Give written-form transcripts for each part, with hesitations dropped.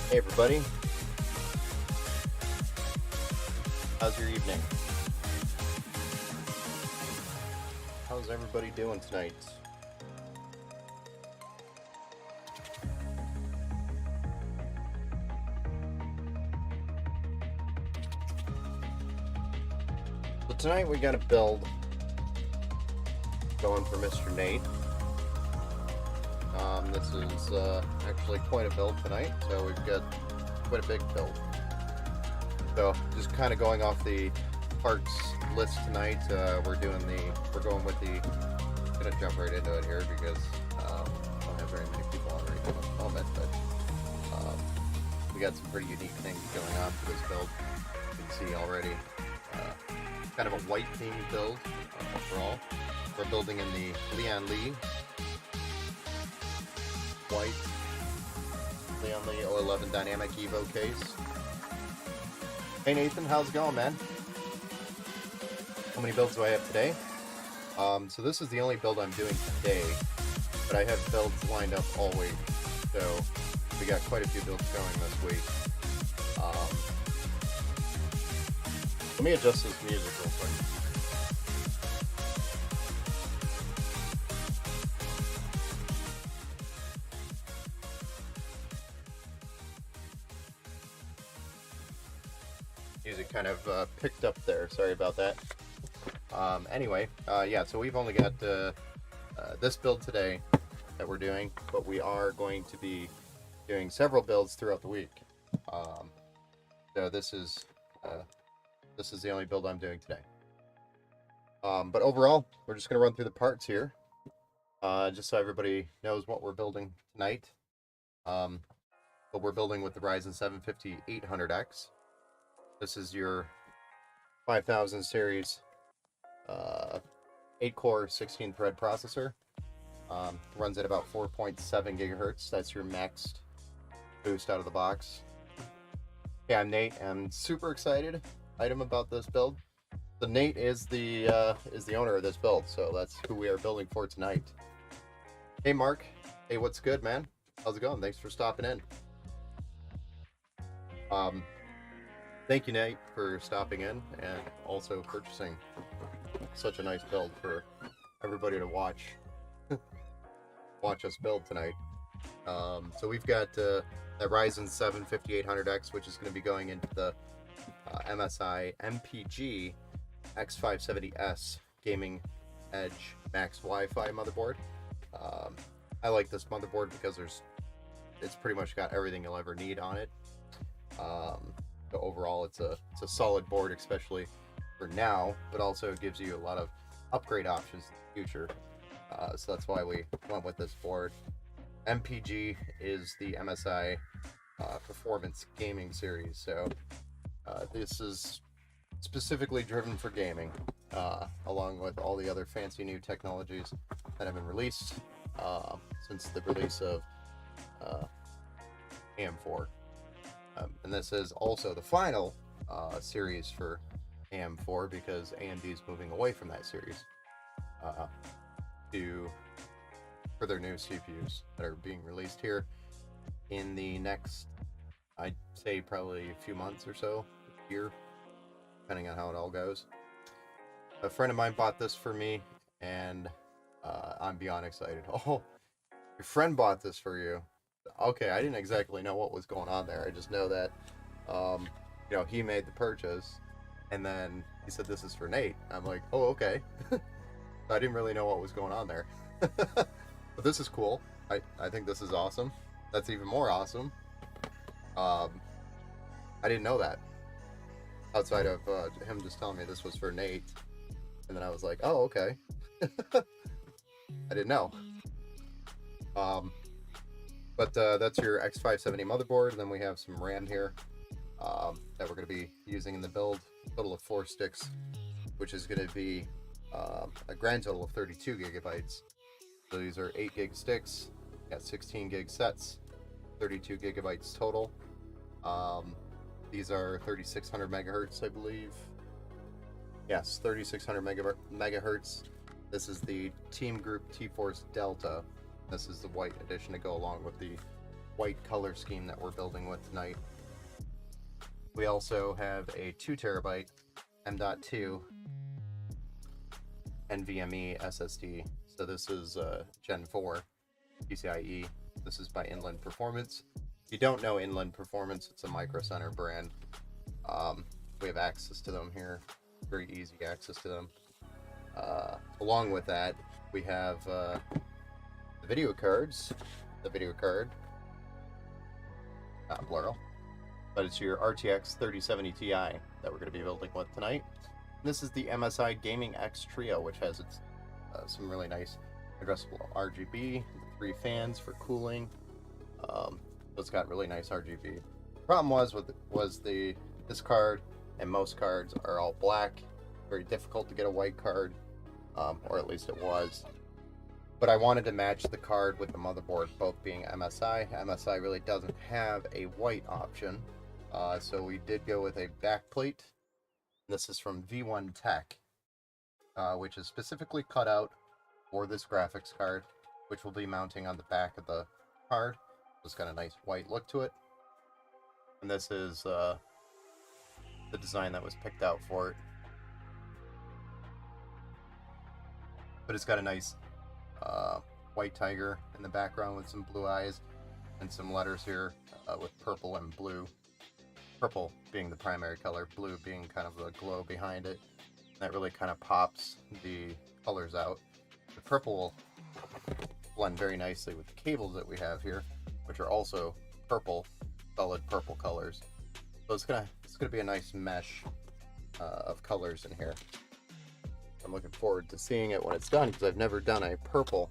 Hey everybody, how's your evening? How's everybody doing tonight? So tonight we got a build going for Mr. Nate. This is actually quite a build tonight, so we've got quite a big build. So just kind of going off the parts list tonight, we're going with the. I'm gonna jump right into it here because I don't have very many people on right now at the moment, but we got some pretty unique things going on for this build. You can see already, kind of a white themed build overall. We're building in the Lian Li white Lian Li 011 Dynamic Evo case. Hey Nathan, how's it going, man? How many builds do I have today? So this is the only build I'm doing today, but I have builds lined up all week. So we got quite a few builds going this week. Let me adjust this music real quick. Music kind of picked up there. Sorry about that. Anyway, yeah, so we've only got this build today that we're doing, but we are going to be doing several builds throughout the week. So this is the only build I'm doing today. But overall, we're just going to run through the parts here, just so everybody knows what we're building tonight. But we're building with the Ryzen 7 5800X. This is your 5000 series 8-core 16-thread processor. Runs at about 4.7 gigahertz. That's your maxed boost out of the box. Yeah, I'm Nate. I'm super excited about this build. So Nate is the owner of this build, so that's who we are building for tonight. Hey Mark. Hey, what's good, man? How's it going? Thanks for stopping in. Thank you, Nate, for stopping in and also purchasing such a nice build for everybody to watch us build tonight. So we've got that Ryzen 7 5800X, which is going to be going into the MSI MPG X570S Gaming Edge Max Wi-Fi motherboard. I like this motherboard because it's pretty much got everything you'll ever need on it. So overall, it's a solid board, especially for now, but also it gives you a lot of upgrade options in the future. So that's why we went with this board. MPG is the MSI Performance Gaming Series, so this is specifically driven for gaming, along with all the other fancy new technologies that have been released since the release of AM4. And this is also the final series for AM4 because AMD is moving away from that series for their new CPUs that are being released here in the next, I'd say probably a few months or so, a year, depending on how it all goes. A friend of mine bought this for me, and I'm beyond excited. Oh, your friend bought this for you. Okay, I didn't exactly know what was going on there. I just know that, he made the purchase, and then he said this is for Nate. I'm like, oh, okay. I didn't really know what was going on there. But this is cool. I think this is awesome. That's even more awesome. I didn't know that. Outside of him just telling me this was for Nate. And then I was like, oh, okay. I didn't know. But that's your X570 motherboard, and then we have some RAM here that we're going to be using in the build. A total of 4 sticks, which is going to be a grand total of 32 gigabytes. So these are 8 gig sticks, got 16 gig sets, 32 gigabytes total. These are 3600 megahertz, I believe. Yes, 3600 megahertz. This is the Team Group T-Force Delta. This is the white edition to go along with the white color scheme that we're building with tonight. We also have a 2 terabyte M.2 NVMe SSD. So this is Gen 4 PCIe. This is by Inland Performance. If you don't know Inland Performance, it's a Micro Center brand. We have access to them here, very easy access to them. Along with that, we have the video cards. The video card, not plural, but it's your RTX 3070 Ti that we're going to be building with tonight. And this is the MSI Gaming X Trio, which has its some really nice addressable RGB, 3 fans for cooling. So it's got really nice RGB. Problem was this card and most cards are all black. Very difficult to get a white card, or at least it was. But I wanted to match the card with the motherboard, both being MSI. MSI really doesn't have a white option, so we did go with a backplate. This is from V1 Tech, which is specifically cut out for this graphics card, which will be mounting on the back of the card. It's got a nice white look to it. And this is the design that was picked out for it. But it's got a nice white tiger in the background with some blue eyes and some letters here with purple and blue. Purple being the primary color, blue being kind of the glow behind it. That really kind of pops the colors out. The purple will blend very nicely with the cables that we have here, which are also purple, solid purple colors. So it's gonna be a nice mesh of colors in here. I'm looking forward to seeing it when it's done, because I've never done a purple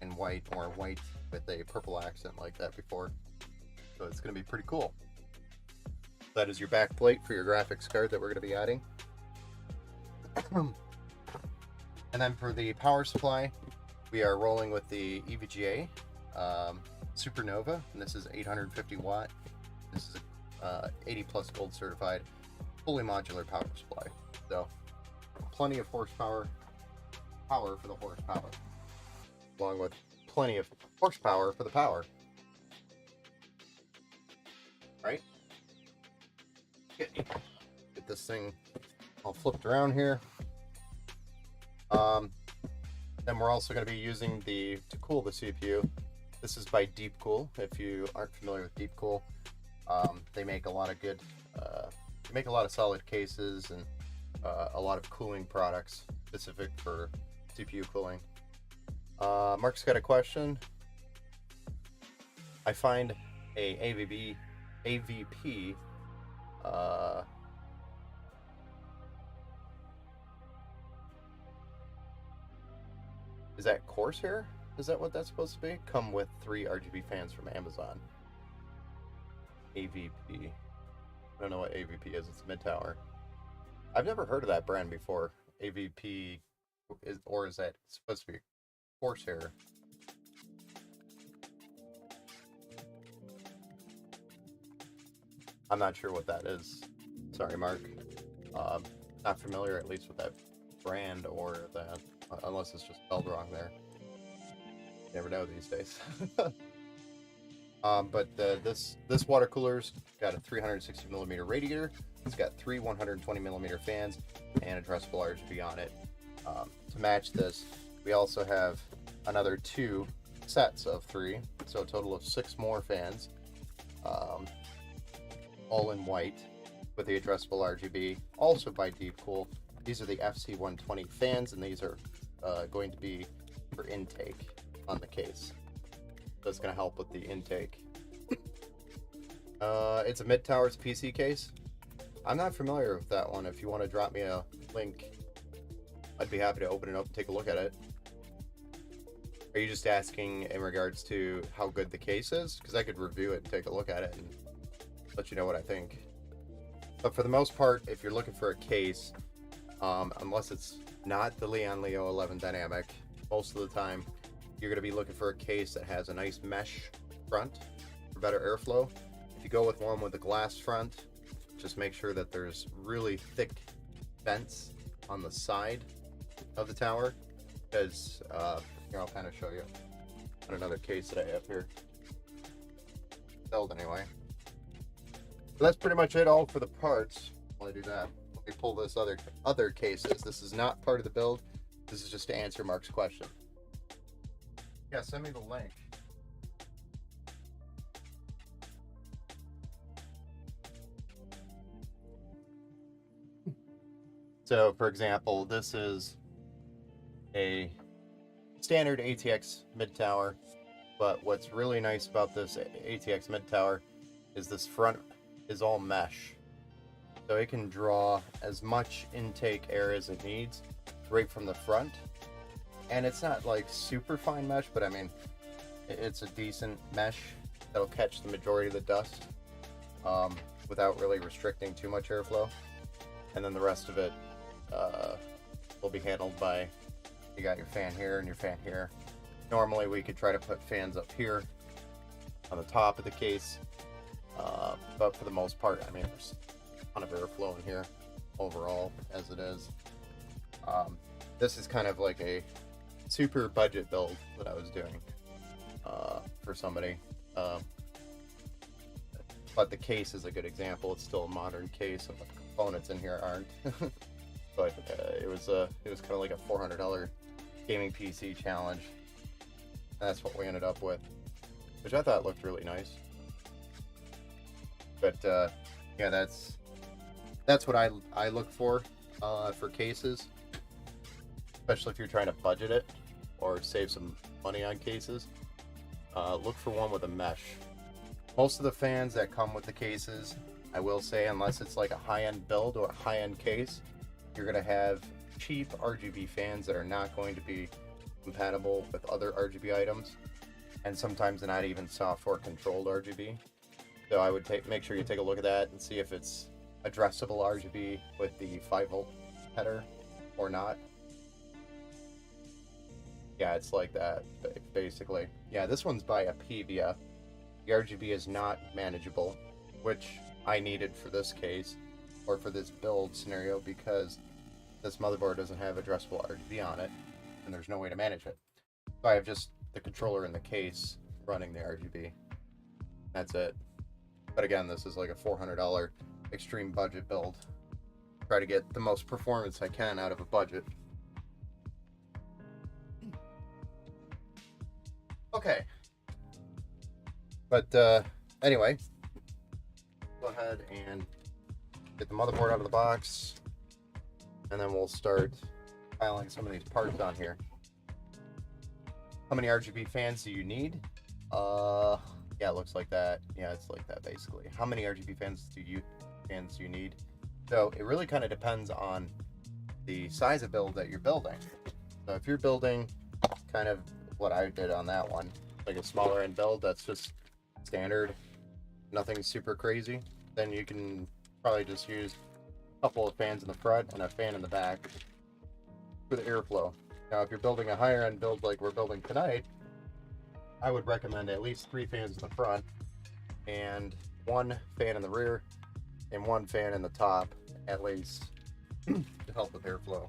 and white, or white with a purple accent like that before. So it's going to be pretty cool. That is your back plate for your graphics card that we're going to be adding. And then for the power supply, we are rolling with the EVGA Supernova, and this is 850 watt. This is a 80 plus gold certified, fully modular power supply. So plenty of horsepower, power for the horsepower, along with plenty of horsepower for the power. Right? Get this thing all flipped around here. Then we're also going to be using to cool the CPU. This is by Deepcool. If you aren't familiar with Deepcool, they make a lot of good, they make a lot of solid cases and a lot of cooling products specific for CPU cooling. Mark's got a question. I find a AVP is that Corsair? Is that what that's supposed to be? Come with 3 RGB fans from Amazon. AVP. I don't know what AVP is. It's mid-tower. I've never heard of that brand before. AVP, or is that supposed to be Corsair? I'm not sure what that is. Sorry, Mark. Not familiar, at least, with that brand or that, unless it's just spelled wrong there. You never know these days. But this water cooler's got a 360 millimeter radiator. It's got 3 120 millimeter fans and addressable RGB on it. To match this, we also have another 2 sets of 3, so a total of 6 more fans, all in white with the addressable RGB, also by Deepcool. These are the FC120 fans, and these are going to be for intake on the case. So it's going to help with the intake. It's a mid-tower PC case. I'm not familiar with that one. If you want to drop me a link, I'd be happy to open it up and take a look at it. Are you just asking in regards to how good the case is? Because I could review it and take a look at it and let you know what I think. But for the most part, if you're looking for a case, unless it's not the Leon Leo 11 Dynamic, most of the time you're going to be looking for a case that has a nice mesh front for better airflow. If you go with one with a glass front, just make sure that there's really thick vents on the side of the tower, because here, I'll kind of show you on another case that I have here. build anyway. But that's pretty much it all for the parts. While I do that, let me pull this other cases. This is not part of the build. This is just to answer Mark's question. Yeah, send me the link. So, for example, this is a standard ATX mid tower, but what's really nice about this ATX mid tower is this front is all mesh, so it can draw as much intake air as it needs right from the front. And it's not like super fine mesh, but I mean it's a decent mesh that'll catch the majority of the dust without really restricting too much airflow. And then the rest of it will be handled by, you got your fan here and your fan here. Normally we could try to put fans up here on the top of the case, but for the most part, I mean, there's a ton of airflow in here overall as it is. This is kind of like a super budget build that I was doing for somebody, but the case is a good example. It's still a modern case, and the components in here aren't. But it was kind of like a $400 gaming PC challenge. That's what we ended up with, which I thought looked really nice. But yeah, that's what I look for cases, especially if you're trying to budget it or save some money on cases. Look for one with a mesh. Most of the fans that come with the cases, I will say, unless it's like a high-end build or a high-end case, you're going to have cheap RGB fans that are not going to be compatible with other RGB items, and sometimes not even software controlled RGB. So I would make sure you take a look at that and see if it's addressable RGB with the 5-volt header or not. Yeah, it's like that basically. Yeah, this one's by Apevia. The RGB is not manageable, which I needed for this case or for this build scenario, because this motherboard doesn't have addressable RGB on it and there's no way to manage it. So I have just the controller in the case running the RGB. That's it. But again, this is like a $400 extreme budget build. Try to get the most performance I can out of a budget. Okay. But anyway, go ahead and get the motherboard out of the box, and then we'll start filing some of these parts on here. How many RGB fans do you need? Yeah, it looks like that. Yeah, it's like that basically. How many RGB fans do you need? So it really kind of depends on the size of build that you're building. So if you're building kind of what I did on that one, like a smaller end build that's just standard, nothing super crazy, then you can probably just use a couple of fans in the front and a fan in the back for the airflow. Now, if you're building a higher end build like we're building tonight, I would recommend at least 3 fans in the front and 1 fan in the rear and 1 fan in the top, at least, to help with airflow.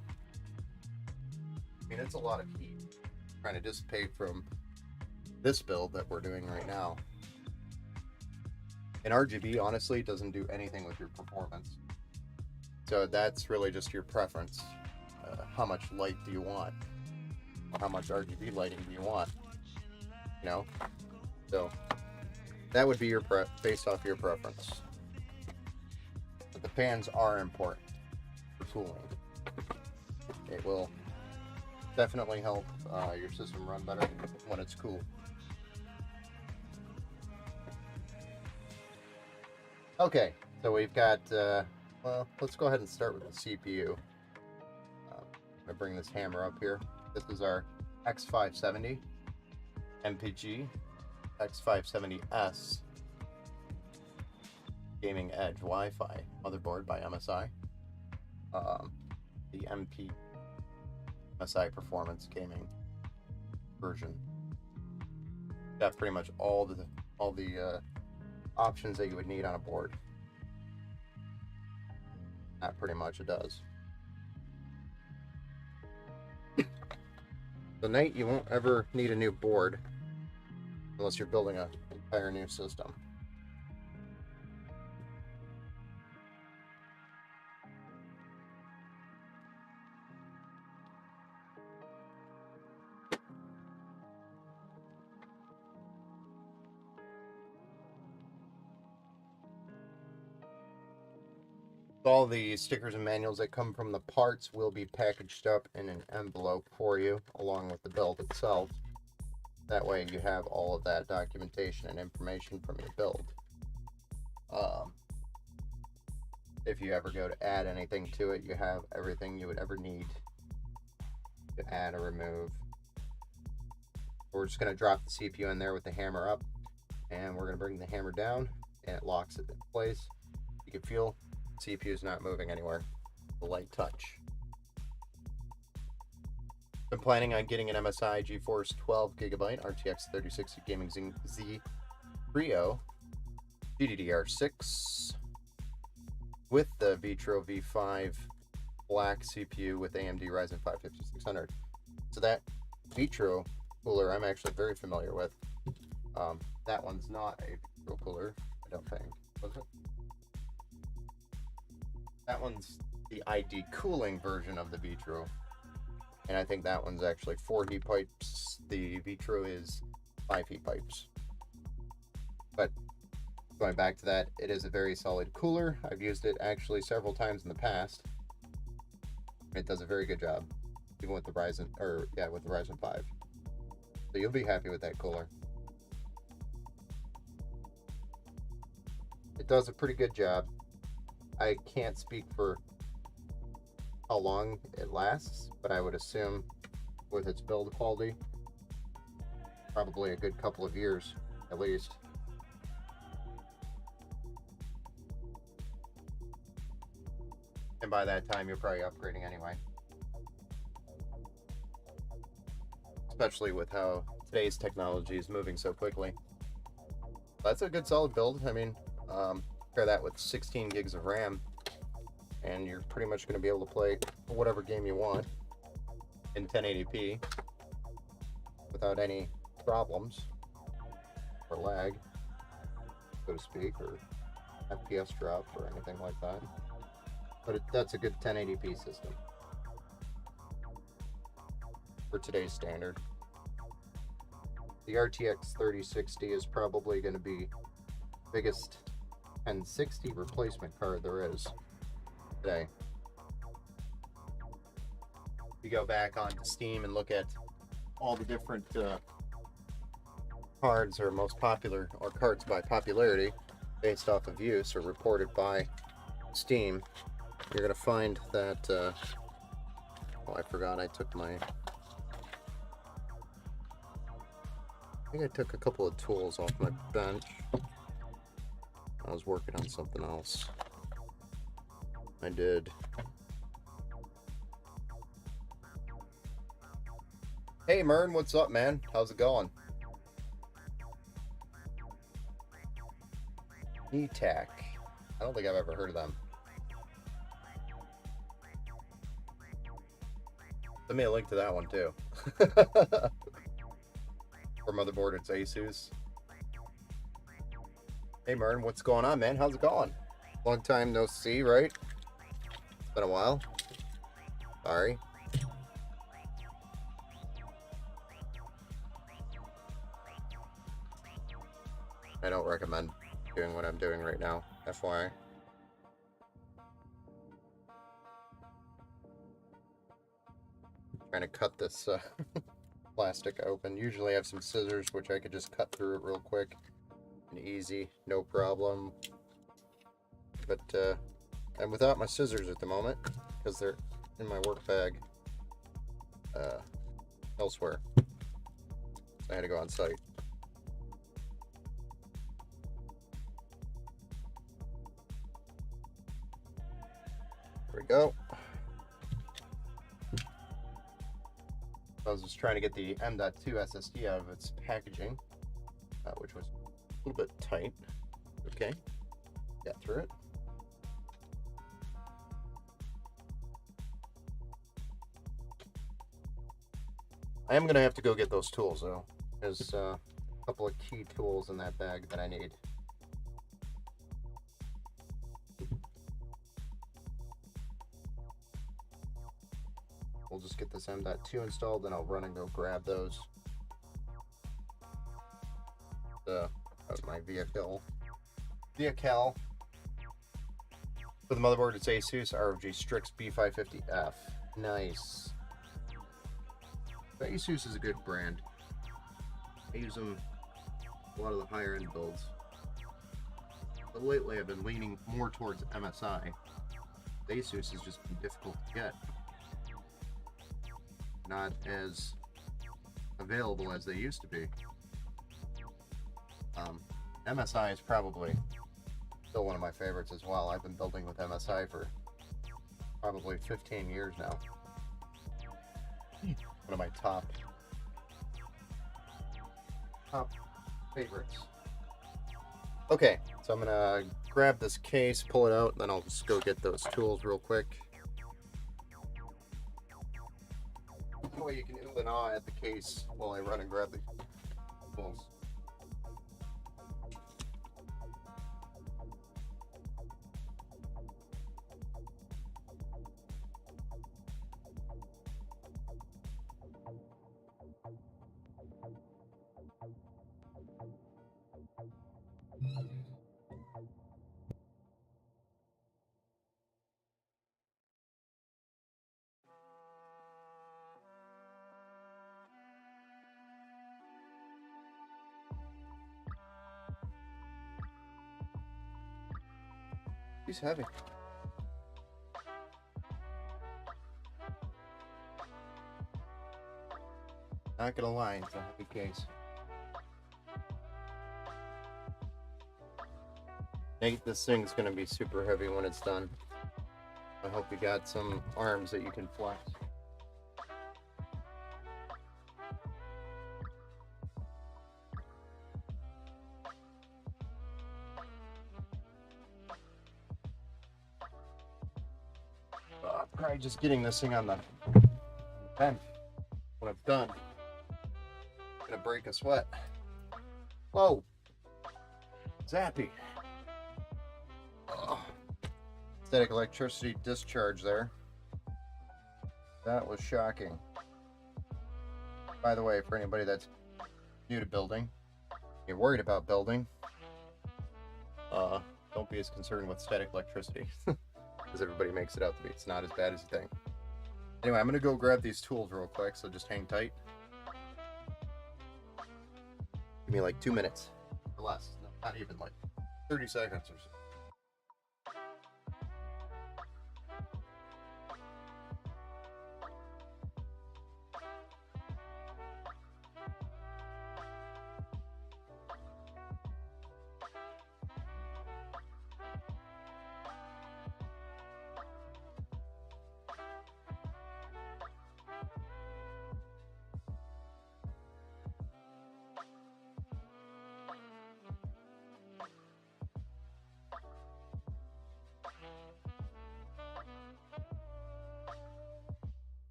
I mean, it's a lot of heat trying to dissipate from this build that we're doing right now. And RGB honestly doesn't do anything with your performance. So that's really just your preference. How much light do you want? How much RGB lighting do you want? You know? So that would be your based off your preference. But the fans are important for cooling. It will definitely help your system run better when it's cool. Okay, so we've got, well, let's go ahead and start with the CPU. I'm going to bring this hammer up here. This is our X570 MPG X570S Gaming Edge Wi-Fi motherboard by MSI. The MSI Performance Gaming version. Got pretty much all the options that you would need on a board. Not pretty much, it does. Tonight you won't ever need a new board unless you're building an entire new system. All the stickers and manuals that come from the parts will be packaged up in an envelope for you, along with the build itself. That way you have all of that documentation and information from your build. If you ever go to add anything to it, you have everything you would ever need to add or remove. We're just going to drop the CPU in there with the hammer up, and we're going to bring the hammer down, and it locks it in place. You can feel the CPU is not moving anywhere. The light touch. Been planning on getting an MSI GeForce 12GB RTX 3060 Gaming Z Trio GDDR6 with the Vitro V5 black CPU with AMD Ryzen 5 5600. So that Vitro cooler I'm actually very familiar with. That one's not a Vitro cooler, I don't think. Was it? That one's the ID cooling version of the Vitro. And I think that one's actually 4 heat pipes. The Vitro is 5 heat pipes. But going back to that, it is a very solid cooler. I've used it actually several times in the past. It does a very good job, even with the Ryzen, with the Ryzen 5. So you'll be happy with that cooler. It does a pretty good job. I can't speak for how long it lasts, but I would assume with its build quality, probably a good couple of years at least. And by that time, you're probably upgrading anyway. Especially with how today's technology is moving so quickly. That's a good solid build. I mean, pair that with 16 gigs of RAM, and you're pretty much going to be able to play whatever game you want in 1080p without any problems or lag, so to speak, or FPS drop or anything like that. But that's a good 1080p system for today's standard. The RTX 3060 is probably going to be the biggest 1060 replacement card there is today. If you go back onto Steam and look at all the different cards or most popular, or cards by popularity based off of use or reported by Steam, you're going to find that oh, I forgot I took my, I think I took a couple of tools off my bench. I was working on something else. I did. Hey Mern, what's up, man? How's it going? ETAC. I don't think I've ever heard of them. Send me a link to that one too. For motherboard, it's Asus. Hey Mern, what's going on, man? How's it going? Long time no see, right? It's been a while. Sorry. I don't recommend doing what I'm doing right now, FYI. Trying to cut this plastic open. Usually I have some scissors, which I could just cut through it real quick and easy, no problem. But I'm without my scissors at the moment because they're in my work bag elsewhere. So I had to go on site. There we go. I was just trying to get the M.2 SSD out of its packaging, which was a little bit tight. Okay, got through it. I am going to have to go get those tools, though. There's a couple of key tools in that bag that I need. We'll just get this M.2 installed, then I'll run and go grab those. Out of my vehicle. For the motherboard, it's Asus ROG Strix B550F. Nice. But Asus is a good brand. I use them a lot of the higher end builds. But lately I've been leaning more towards MSI. The Asus has just been difficult to get. Not as available as they used to be. MSI is probably still one of my favorites as well. I've been building with MSI for probably 15 years now. One of my top favorites. Okay, so I'm gonna grab this case, pull it out, and then I'll just go get those tools real quick. That way you can ooh and ah at the case while I run and grab the tools. He's heavy. Not gonna lie, it's a heavy case. Nate, this thing's gonna be super heavy when it's done. I hope you got some arms that you can flex. Probably just getting this thing on the bench when it's done. Gonna break a sweat. Whoa, zappy. Oh. Static electricity discharge there. That was shocking. By the way, for anybody that's new to building, you're worried about building, don't be as concerned with static electricity as everybody makes it out to be. It's not as bad as you think. Anyway, I'm gonna go grab these tools real quick, so just hang tight. Give me like 2 minutes or less. No, not even, like 30 seconds or so.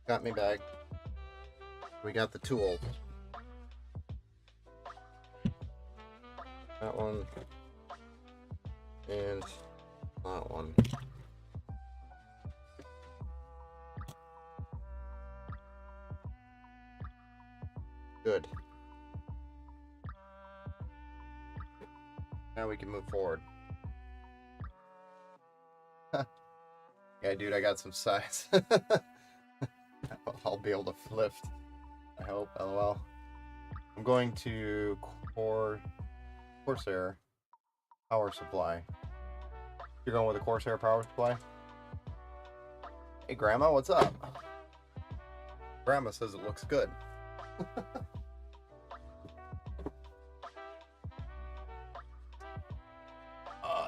Got me back. We got the tool. That one. And that one. Good. Now we can move forward. Yeah, dude, I got some size. I'll be able to lift. I hope. LOL. I'm going to Corsair power supply. You're going with a Corsair power supply? Hey, Grandma, what's up? Grandma says it looks good.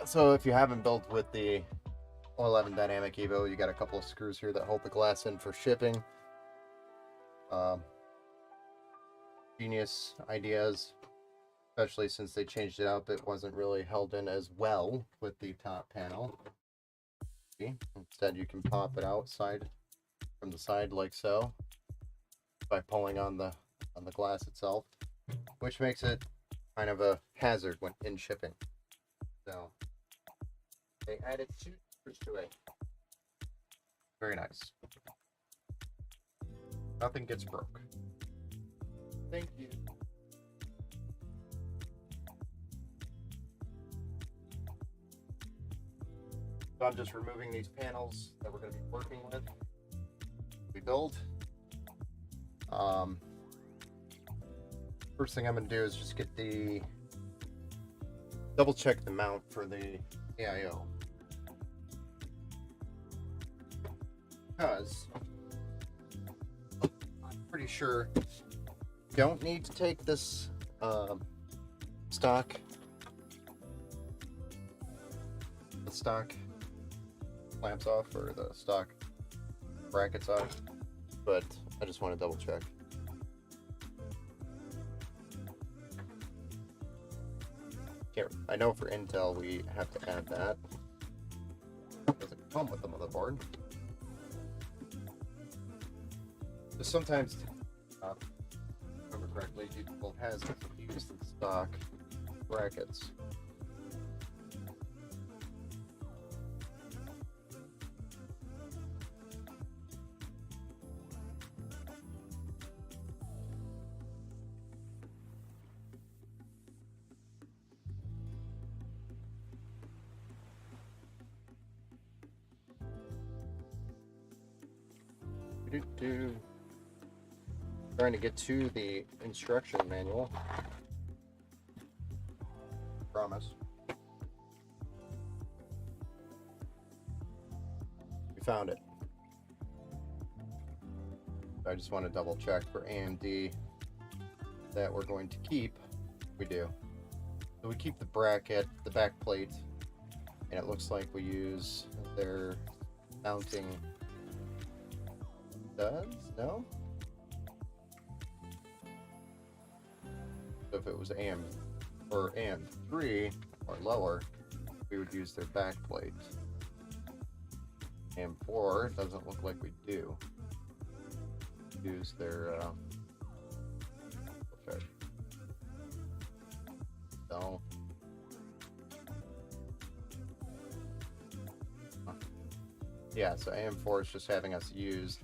So if you haven't built with the 11 Dynamic Evo, you got a couple of screws here that hold the glass in for shipping. Genius ideas, especially since they changed it up. It wasn't really held in as well with the top panel. See? Instead, you can pop it outside from the side like so. by pulling on the glass itself, which makes it kind of a hazard when in shipping. So they added 2 screws to it. Very nice. Nothing gets broke. Thank you. So I'm just removing these panels that we're going to be working with. We build. First thing I'm going to do is just get the double check the mount for the AIO, because I'm pretty sure you don't need to take this stock clamps off, or the stock brackets off, but I just want to double check. I know for Intel we have to add that. It doesn't come with the motherboard. Just sometimes, if I remember correctly, people has used the stock brackets. Trying to get to the instruction manual. Promise. We found it. I just want to double check for AMD that we're going to keep. We do. So we keep the bracket, the back plate, and it looks like we use their mounting. No? So if it was AM or AM3 or lower, we would use their back plate. AM4 doesn't look like we do. Use their okay. So yeah, so AM4 is just having us use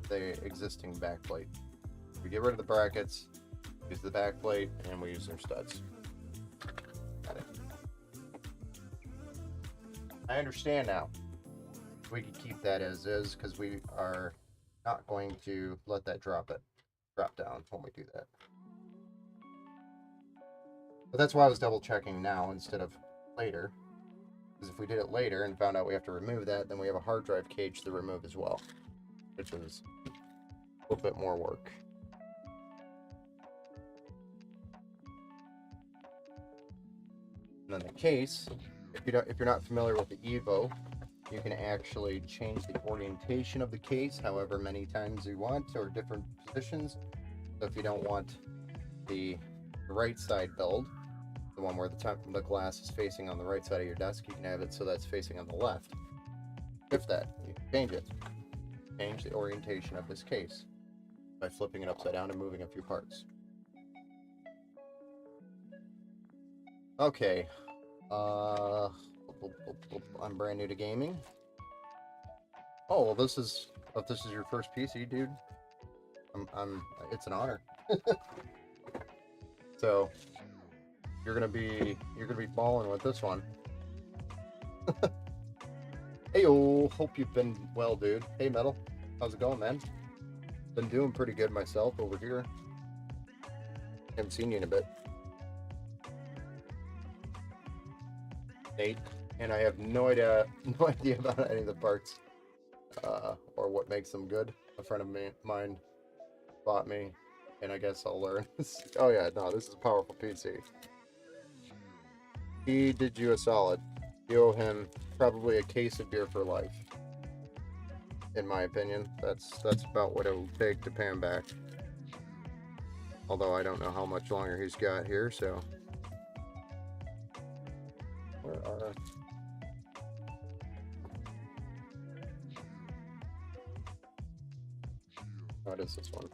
the existing backplate. We get rid of the brackets, use the backplate, and we use their studs. Got it. I understand now. We can keep that as is because we are not going to let that drop down when we do that. But that's why I was double checking now instead of later. Because if we did it later and found out we have to remove that, then we have a hard drive cage to remove as well, which is a little bit more work. And then the case, if you're not familiar with the Evo, you can actually change the orientation of the case however many times you want, or different positions. So if you don't want the right side build, the one where the top of the glass is facing on the right side of your desk, you can have it so that's facing on the left. Shift that, you can change it. Change the orientation of this case by flipping it upside down and moving a few parts. Okay, I'm brand new to gaming. Oh, well, if this is your first PC, dude, it's an honor. So you're gonna be balling with this one. Hey, hope you've been well, dude. Hey, Metal, how's it going, man? Been doing pretty good myself over here. Haven't seen you in a bit. Nate, and I have no idea about any of the parts or what makes them good. A friend of mine bought me, and I guess I'll learn. Oh yeah, no, this is a powerful PC. He did you a solid. You owe him probably a case of beer for life. In my opinion, that's about what it will take to pay him back. Although I don't know how much longer he's got here, so. Where are... What is this one?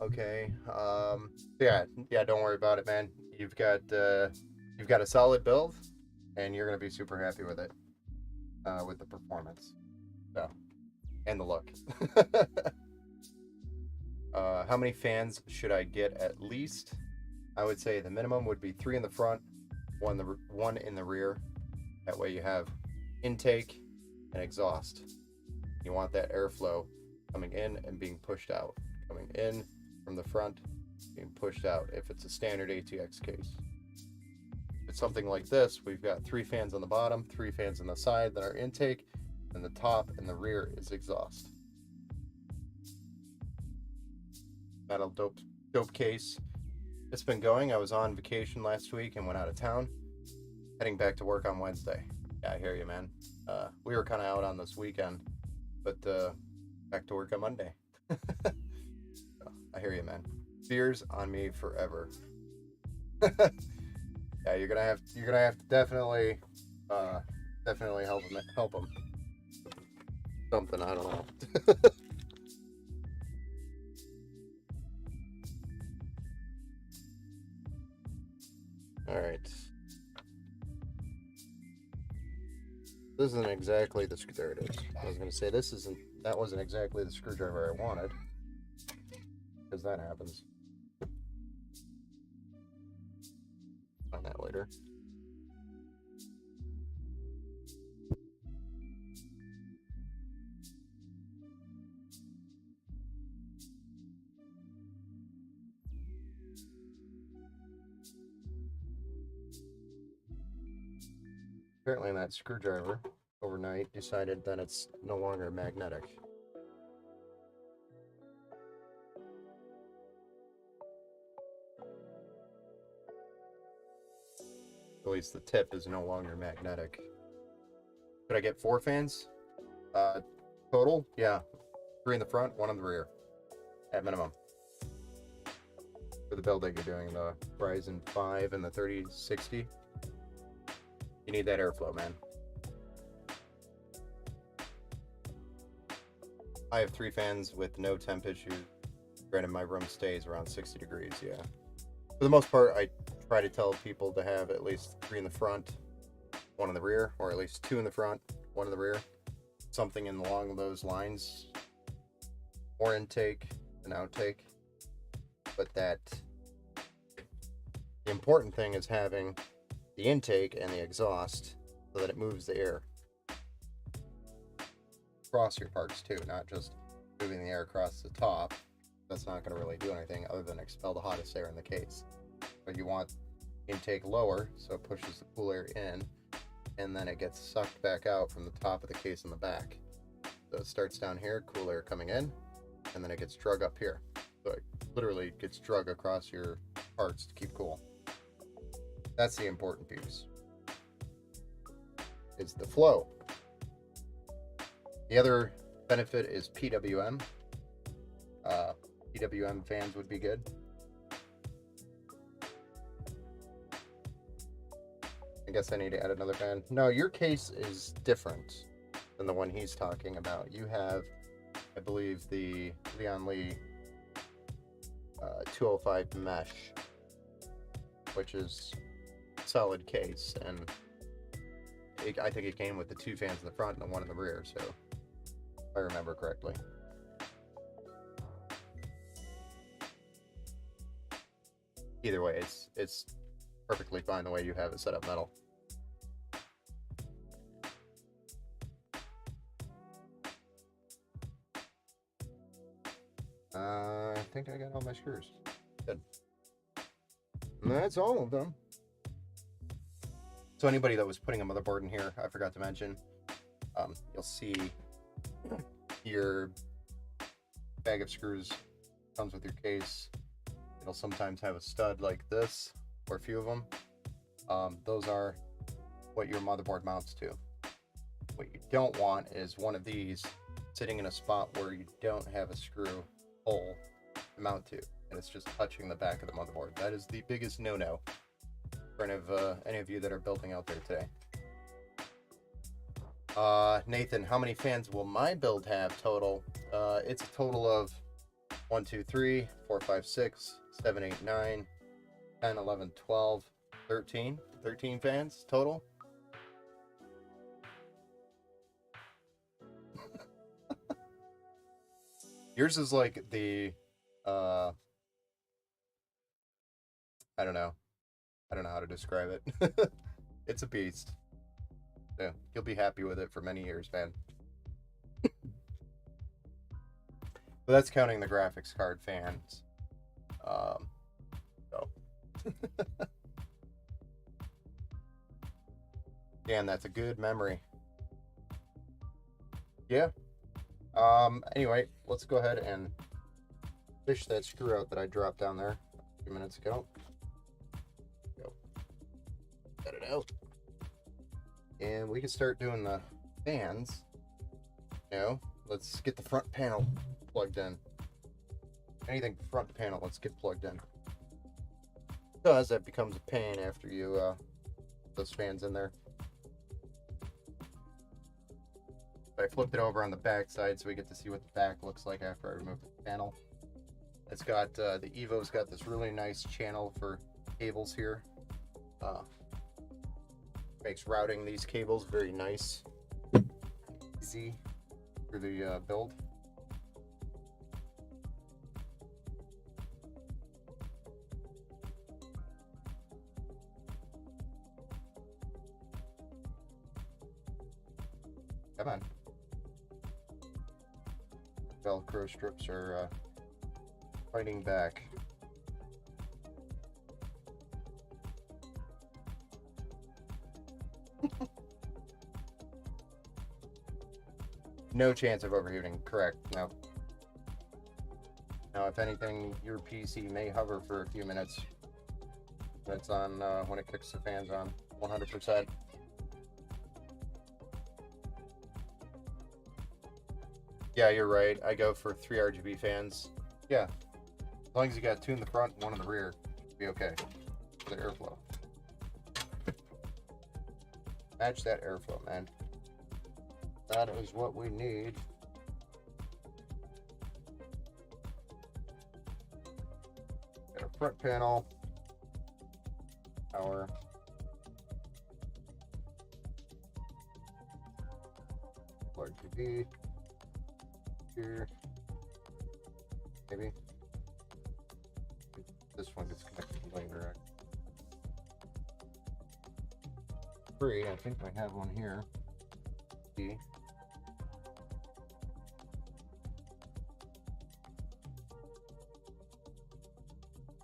Okay. Yeah. Don't worry about it, man. You've got a solid build, and you're gonna be super happy with it, with the performance, so, and the look. How many fans should I get at least? I would say the minimum would be 3 in the front, one in the rear. That way you have intake and exhaust. You want that airflow coming in and being pushed out. Coming in from the front, being pushed out if it's a standard ATX case. If it's something like this, we've got 3 fans on the bottom, 3 fans on the side that are intake, and the top and the rear is exhaust. Metal dope case. It's been going. I was on vacation last week and went out of town. Heading back to work on Wednesday. Yeah, I hear you, man. We were kind of out on this weekend, but back to work on Monday. I hear you, man. Beers on me forever. Yeah, you're gonna have to definitely help him. Something, I don't know. All right. This isn't exactly the there it is. I was gonna say that wasn't exactly the screwdriver I wanted, because that happens. Find that later. Apparently that screwdriver overnight decided that it's no longer magnetic. At least the tip is no longer magnetic. Could I get 4 fans? Total? Yeah. 3 in the front, 1 in the rear. At minimum. For the build that you're doing, the Ryzen 5 and the 3060. You need that airflow, man. I have 3 fans with no temp issues. Granted, my room stays around 60 degrees, yeah. For the most part, I try to tell people to have at least 3 in the front, 1 in the rear, or at least 2 in the front, 1 in the rear. Something along those lines. More intake than outtake. But the important thing is having the intake and the exhaust so that it moves the air across your parts too, not just moving the air across the top. That's not going to really do anything other than expel the hottest air in the case. But you want intake lower so it pushes the cool air in, and then it gets sucked back out from the top of the case in the back. So it starts down here, cool air coming in, and then it gets drug up here. So it literally gets drug across your parts to keep cool. That's the important piece. Is the flow. The other benefit is PWM. PWM fans would be good. I guess I need to add another fan. No, your case is different than the one he's talking about. You have, I believe, the Leon Lee 205 mesh, which is solid case, and I think it came with the 2 fans in the front and the 1 in the rear, so if I remember correctly. Either way, it's perfectly fine the way you have it set up metal. I think I got all my screws. Good. And that's all of them. So anybody that was putting a motherboard in here, I forgot to mention, you'll see your bag of screws comes with your case. It'll sometimes have a stud like this, or a few of them. Those are what your motherboard mounts to. What you don't want is one of these sitting in a spot where you don't have a screw hole to mount to, and it's just touching the back of the motherboard. That is the biggest no-no for any of you that are building out there today. Nathan, how many fans will my build have total? It's a total of 1, 2, 3, 4, 5, 6, 7, 8, 9, 10, 11, 12, 13. 13 fans total. Yours is like the, I don't know. I don't know how to describe it. It's a beast. Yeah, you'll be happy with it for many years, man. But that's counting the graphics card fans. So. Damn, that's a good memory. Yeah. Anyway, let's go ahead and fish that screw out that I dropped down there a few minutes ago. Go. Get it out. And we can start doing the fans. You know, let's get the front panel plugged in. Anything front panel, let's get plugged in. Because that becomes a pain after you those fans in there. But I flipped it over on the back side so we get to see what the back looks like after I remove the panel. It's got the Evo's got this really nice channel for cables here. Makes routing these cables very nice, easy for the build. Come on. Velcro strips are fighting back. No chance of overheating, correct, no. Now, if anything, your PC may hover for a few minutes. That's on when it kicks the fans on, 100%. Yeah, you're right. I go for 3 RGB fans. Yeah, as long as you got 2 in the front and 1 in the rear, it'll be okay for the airflow. Match that airflow, man. That is what we need. Got a front panel, power, RGB here, maybe. This one gets connected later. 3, I think I have one here. D.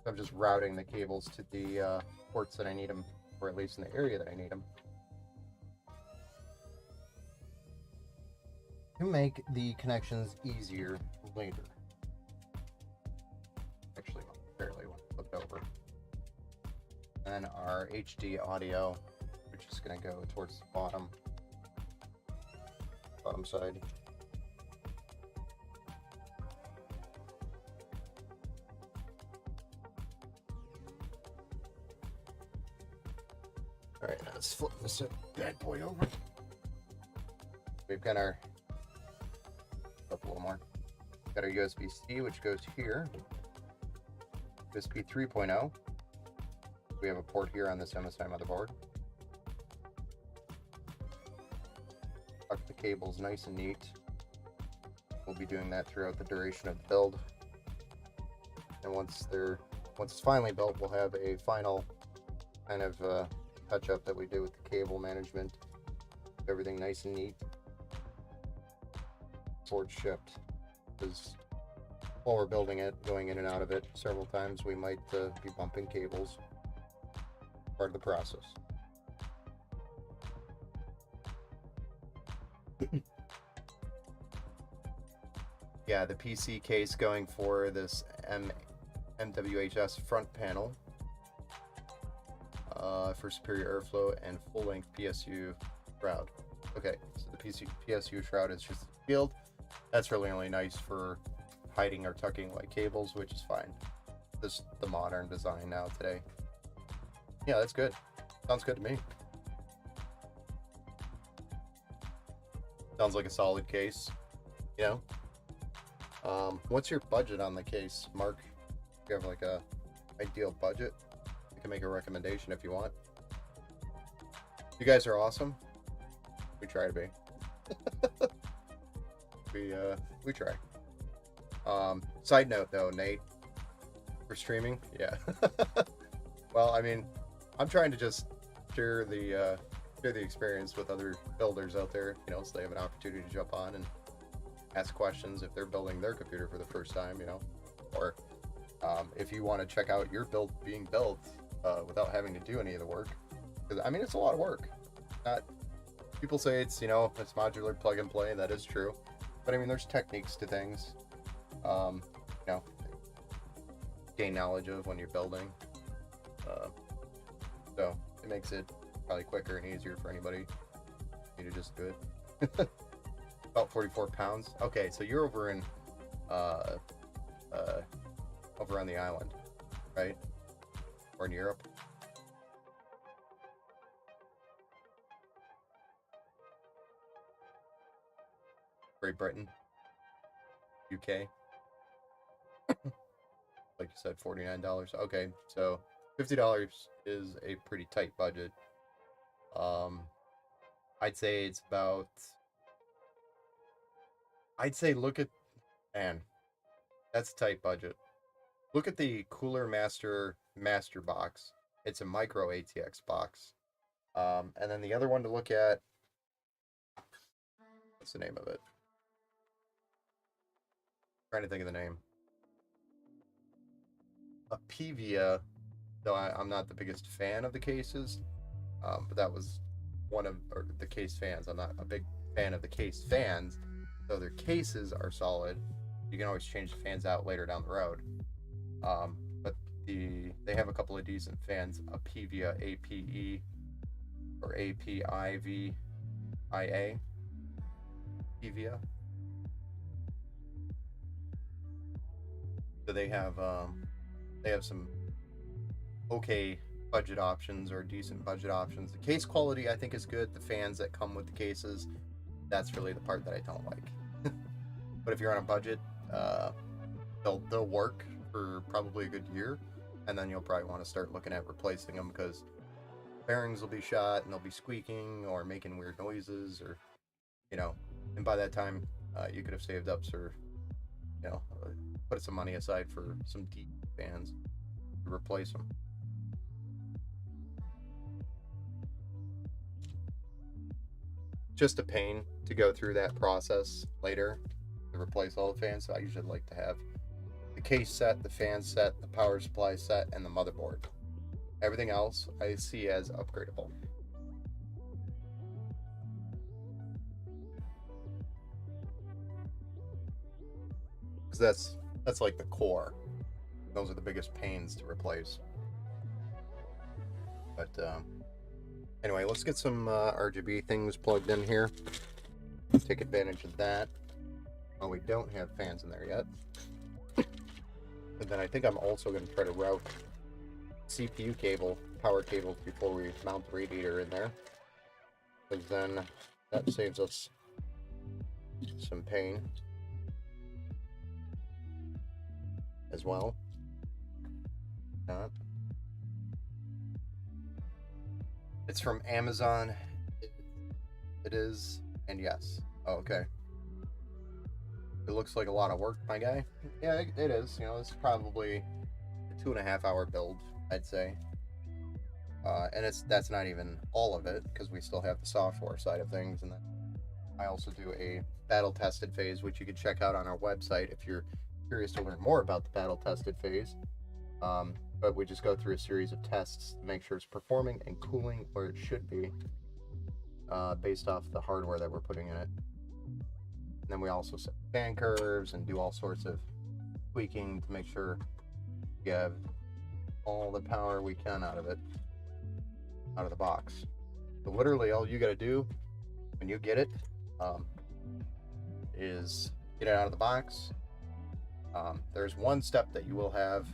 I'm just routing the cables to the ports that I need them, or at least in the area that I need them. To make the connections easier later. Actually, barely want to flip it over. And our HD audio, which is going to go towards the bottom side. All right, let's flip this bad boy over. We've got our up a little more. Got our USB-C, which goes here. USB 3.0. We have a port here on this MSI motherboard. Tuck the cables nice and neat. We'll be doing that throughout the duration of the build. And once it's finally built, we'll have a final kind of touch up that we do with the cable management. Everything nice and neat. Board shipped, because while we're building it, going in and out of it several times, we might be bumping cables. Part of the process. Yeah, the PC case going for this MWHS front panel for superior airflow and full-length PSU shroud. Okay, so the PSU shroud is just sealed. That's really only nice for hiding or tucking like cables, which is fine. This is the modern design now today. Yeah, that's good. Sounds good to me. Sounds like a solid case, you know. What's your budget on the case, Mark? You have like a ideal budget? I can make a recommendation if you want. You guys are awesome. We try to be. we try. Side note though, Nate, for streaming, yeah. Well, I mean, I'm trying to just share the experience with other builders out there, you know, so they have an opportunity to jump on and ask questions if they're building their computer for the first time, you know, or if you want to check out your build being built without having to do any of the work. Because I mean, it's a lot of work. People say it's, you know, it's modular plug and play. That is true, but I mean, there's techniques to things. You know, gain knowledge of when you're building. So it makes it probably quicker and easier for anybody. You to just do it. About 44 pounds. Okay, so you're over in over on the island, right? Or in Europe? Great Britain? UK? Like you said, $49. Okay, so $50 is a pretty tight budget. I'd say it's about... I'd say look at... Man, that's a tight budget. Look at the Cooler Master box. It's a micro ATX box. And then the other one to look at... What's the name of it? Trying to think of the name. A Pevia, though I'm not the biggest fan of the cases, but that was one of the case fans. I'm not a big fan of the case fans, though their cases are solid. You can always change the fans out later down the road. But they have a couple of decent fans. A Pevia APE or APIVIA. Pevia. So they have some okay budget options or decent budget options. The case quality I think is good. The fans that come with the cases, that's really the part that I don't like. But if you're on a budget, they'll work for probably a good year, and then you'll probably want to start looking at replacing them because bearings will be shot and they'll be squeaking or making weird noises, or you know. And by that time, you could have saved up for, you know, put some money aside for some deep fans to replace them. Just a pain to go through that process later to replace all the fans. So I usually like to have the case set, the fan set, the power supply set, and the motherboard. Everything else I see as upgradable. Because that's like the core. Those are the biggest pains to replace. But anyway, let's get some RGB things plugged in here. Take advantage of that. Oh, we don't have fans in there yet. And then I think I'm also going to try to route CPU cable, power cables before we mount the radiator in there. Because then that saves us some pain as well. It's from Amazon. It is, and yes. Oh, okay. It looks like a lot of work, my guy. Yeah, it is. You know, it's probably a 2.5 hour build, I'd say. And that's not even all of it, because we still have the software side of things, and then I also do a battle tested phase, which you can check out on our website if you're curious to learn more about the battle tested phase. But we just go through a series of tests to make sure it's performing and cooling where it should be, based off the hardware that we're putting in it. And then we also set fan curves and do all sorts of tweaking to make sure we have all the power we can out of it, out of the box. So literally all you got to do when you get it is get it out of the box. There's one step that you will have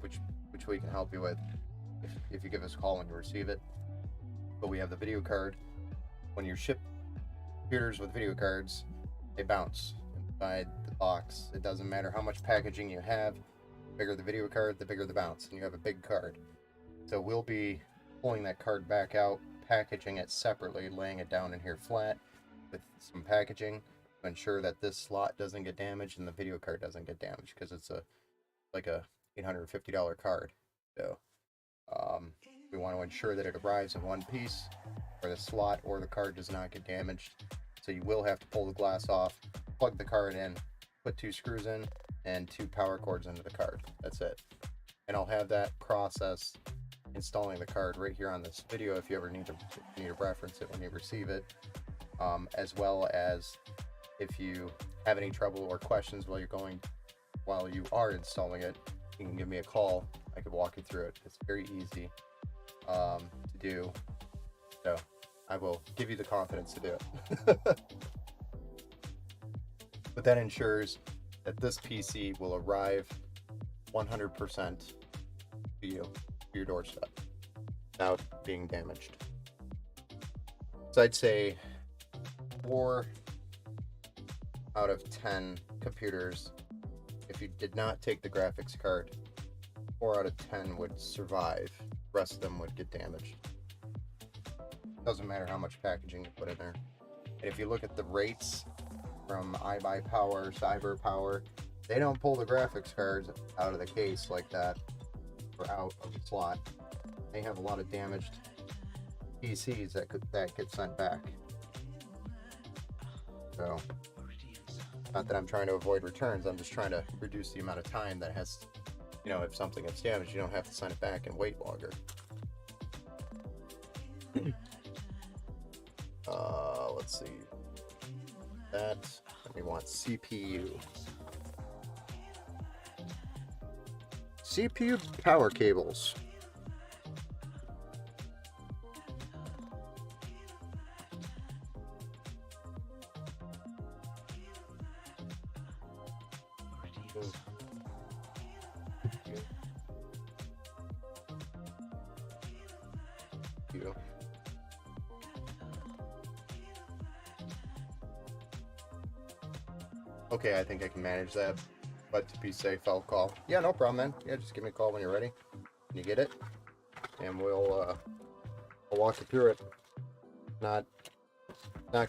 which we can help you with if you give us a call when you receive it. But we have the video card. When you ship computers with video cards, they bounce inside the box. It doesn't matter how much packaging you have. The bigger the video card, the bigger the bounce, and you have a big card. So we'll be pulling that card back out, packaging it separately, laying it down in here flat with some packaging to ensure that this slot doesn't get damaged and the video card doesn't get damaged, because it's like a $850 card. So we want to ensure that it arrives in one piece, where the slot or the card does not get damaged. So you will have to pull the glass off, plug the card in, put 2 screws in, and 2 power cords into the card. That's it. And I'll have that process installing the card right here on this video if you ever need to reference it when you receive it, as well as if you have any trouble or questions while you are installing it, you can give me a call. I can walk you through it. It's very easy to do, so I will give you the confidence to do it. But that ensures that this PC will arrive 100% to you, to your doorstep, without being damaged. So I'd say 4 out of 10 computers, if you did not take the graphics card, 4 out of 10 would survive. The rest of them would get damaged. Doesn't matter how much packaging you put in there. And if you look at the rates from iBuyPower, CyberPower, they don't pull the graphics cards out of the case like that, or out of the slot. They have a lot of damaged PCs that get sent back. So, not that I'm trying to avoid returns, I'm just trying to reduce the amount of time that has, if something gets damaged, you don't have to send it back and wait longer. Let's see. And we want CPU. CPU power cables. Okay, I think I can manage that, but to be safe, I'll call. Yeah, no problem, man. Yeah, just give me a call when you're ready, when you get it, and I'll walk you through it. Not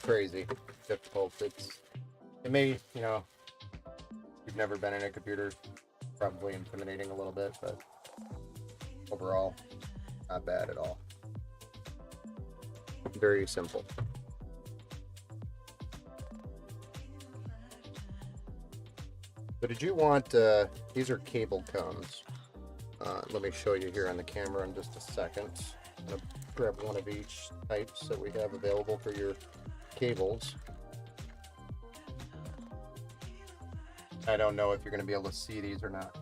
crazy difficult. It may, if you've never been in a computer, probably intimidating a little bit, but overall, not bad at all. Very simple. So did you want, these are cable cones. Let me show you here on the camera in just a second. I'm going to grab one of each type that we have available for your cables. I don't know if you're going to be able to see these or not.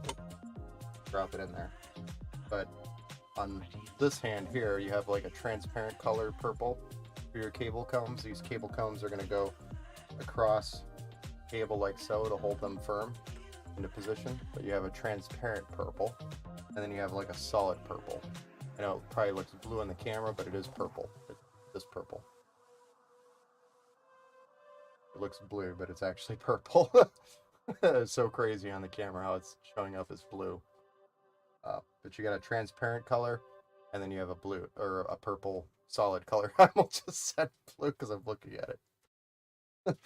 Drop it in there. But on this hand here, you have like a transparent color purple for your cable combs. These cable combs are going to go across cable like so to hold them firm into position, but you have a transparent purple, and then you have like a solid purple. I know it probably looks blue on the camera, but it is purple. It's this purple. It looks blue, but it's actually purple. It's so crazy on the camera how it's showing up as blue. But you got a transparent color, and then you have a blue or a purple solid color. I almost just said blue because I'm looking at it.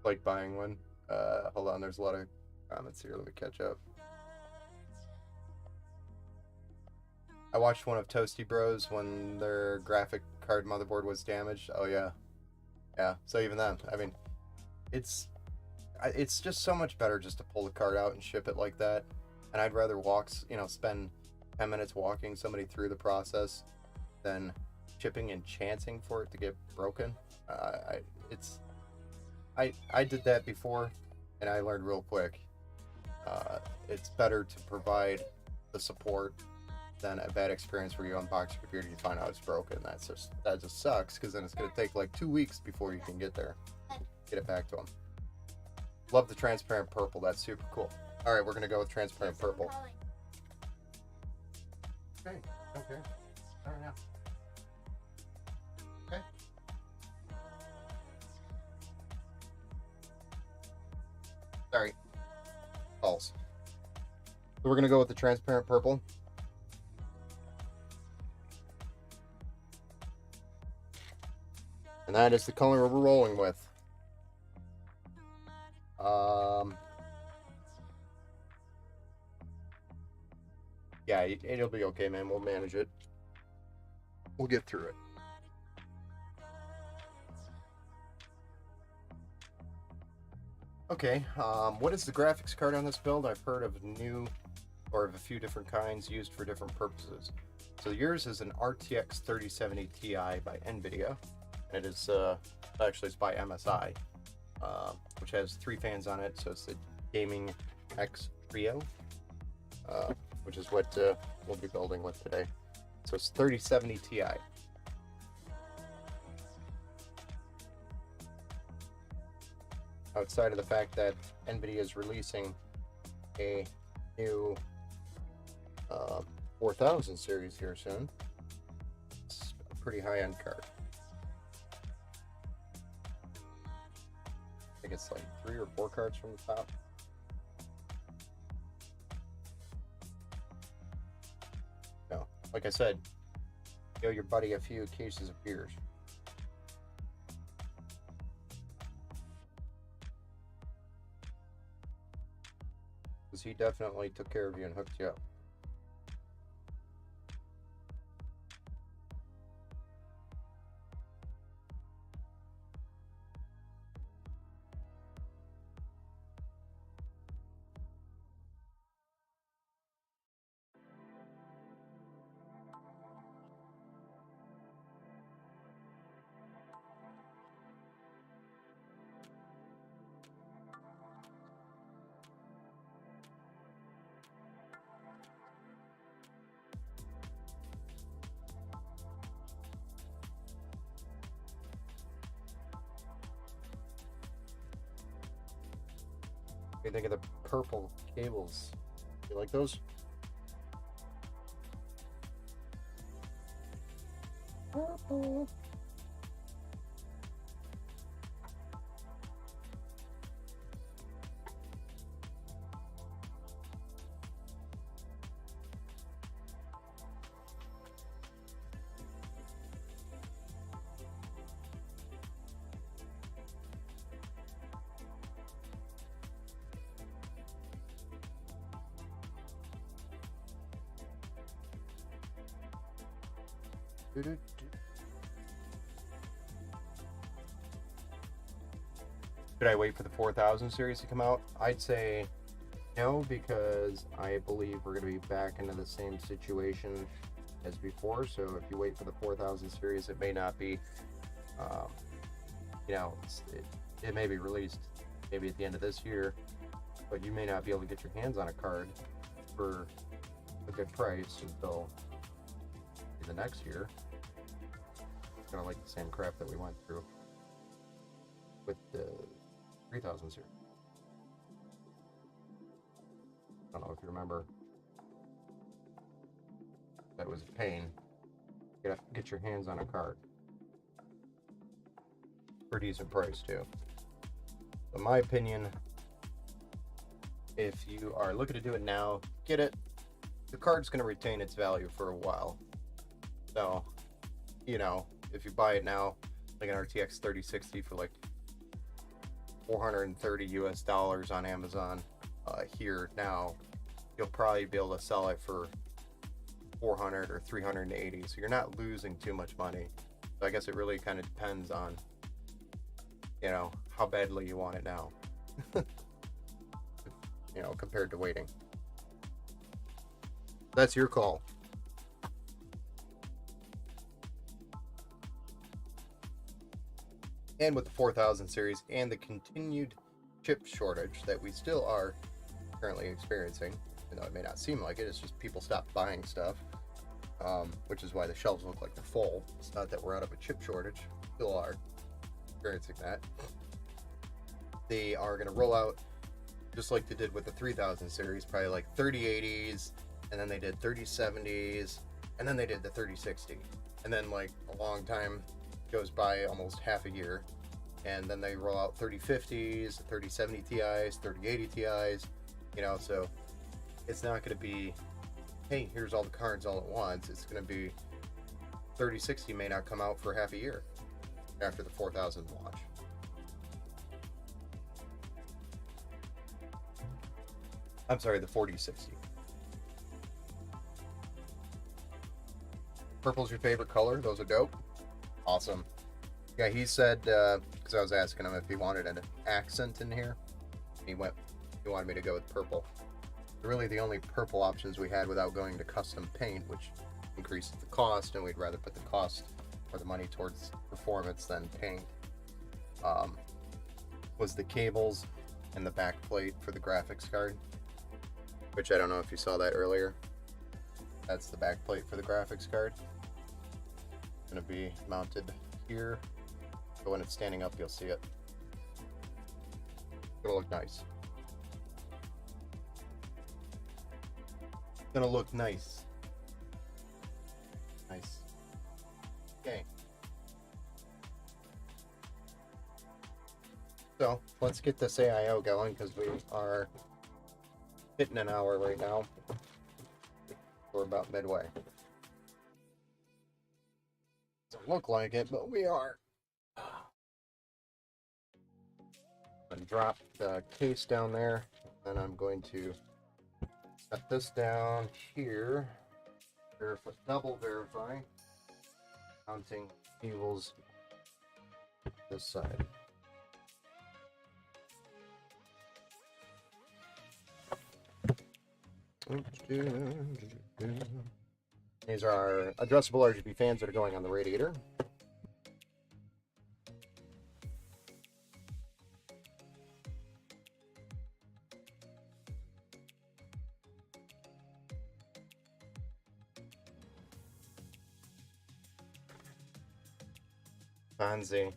Like buying one. Hold on, there's a lot of comments here. Let me catch up. I watched one of Toasty Bros when their graphic card motherboard was damaged. Oh yeah. Yeah, so even then, I mean, it's just so much better just to pull the card out and ship it like that. And I'd rather spend 10 minutes walking somebody through the process than shipping and chancing for it to get broken. I did that before, and I learned real quick. It's better to provide the support than a bad experience where you unbox your computer and you find out it's broken. That just sucks, because then it's going to take like 2 weeks before you can get it back to them. Love the transparent purple. That's super cool. All right, we're going to go with transparent purple. Okay. All right now. Sorry, false. So we're gonna go with the transparent purple. And that is the color we're rolling with. Yeah, it'll be okay, man. We'll manage it. We'll get through it. Okay, what is the graphics card on this build? I've heard of a few different kinds used for different purposes. So yours is an RTX 3070 Ti by NVIDIA, and it is actually it's by MSI, which has 3 fans on it. So it's the Gaming X Trio, which is what we'll be building with today. So it's 3070 Ti. Outside of the fact that NVIDIA is releasing a new 4000 series here soon, it's a pretty high-end card. I think it's like 3 or 4 cards from the top. No, like I said, you owe your buddy a few cases of beers. Because he definitely took care of you and hooked you up. What do you think of the purple cables? You like those? Purple. Should I wait for the 4000 series to come out? I'd say no, because I believe we're going to be back into the same situation as before. So if you wait for the 4000 series, it may not be, it may be released maybe at the end of this year, but you may not be able to get your hands on a card for a good price until the next year. It's kind of like the same crap that we went through with the 3000 series. I don't know if you remember. That was a pain. You gotta get your hands on a card for a decent price too. In my opinion, if you are looking to do it now, get it. The card's going to retain its value for a while. So, if you buy it now, like an RTX 3060 for like $430 US on Amazon here now, you'll probably be able to sell it for 400 or 380. So you're not losing too much money. So I guess it really kind of depends on, how badly you want it now. Compared to waiting. That's your call. And with the 4000 series and the continued chip shortage that we still are currently experiencing, even though it may not seem like it, it's just people stopped buying stuff, which is why the shelves look like they're full. It's not that we're out of a chip shortage, still are experiencing that. They are going to roll out, just like they did with the 3000 series, probably like 3080s, and then they did 3070s, and then they did the 3060. And then like a long time goes by, almost half a year, and then they roll out 3050s, 3070 Ti's, 3080 Ti's, you know, so it's not going to be, hey, here's all the cards all at once. It's going to be 3060 may not come out for half a year after the 4000 launch. I'm sorry, the 4060. Purple's your favorite color? Those are dope. Awesome. Yeah, he said, because I was asking him if he wanted an accent in here. He wanted me to go with purple. Really the only purple options we had without going to custom paint, which increases the cost, and we'd rather put the cost or the money towards performance than paint, was the cables and the back plate for the graphics card, which I don't know if you saw that earlier. That's the back plate for the graphics card. It's going to be mounted here, so when it's standing up you'll see it. It'll look nice. It's gonna look nice. Nice. Okay. So let's get this AIO going, because we are hitting an hour right now. We're about midway. Doesn't look like it, but we are. And drop the case down there, and I'm going to set this down here. Double verify. Mounting cables this side. These are adjustable RGB fans that are going on the radiator. Fancy.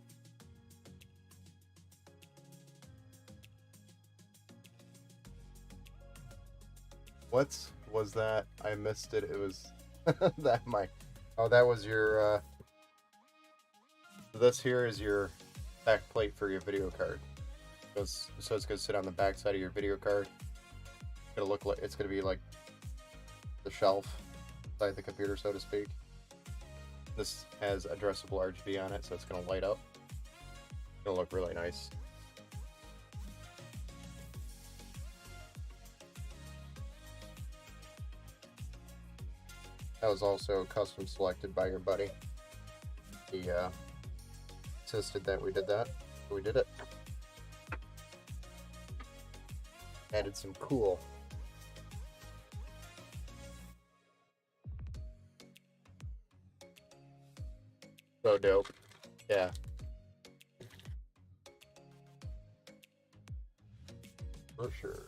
What was that? I missed it. It was that mic. Oh, that was your this here is your back plate for your video card. So it's gonna sit on the back side of your video card. It's gonna look like, it's gonna be like the shelf beside the computer, so to speak. This has addressable RGB on it, so it's gonna light up. It's gonna look really nice. That was also custom selected by your buddy. He insisted that we did that, so we did it. Added some cool. So dope. Yeah. For sure.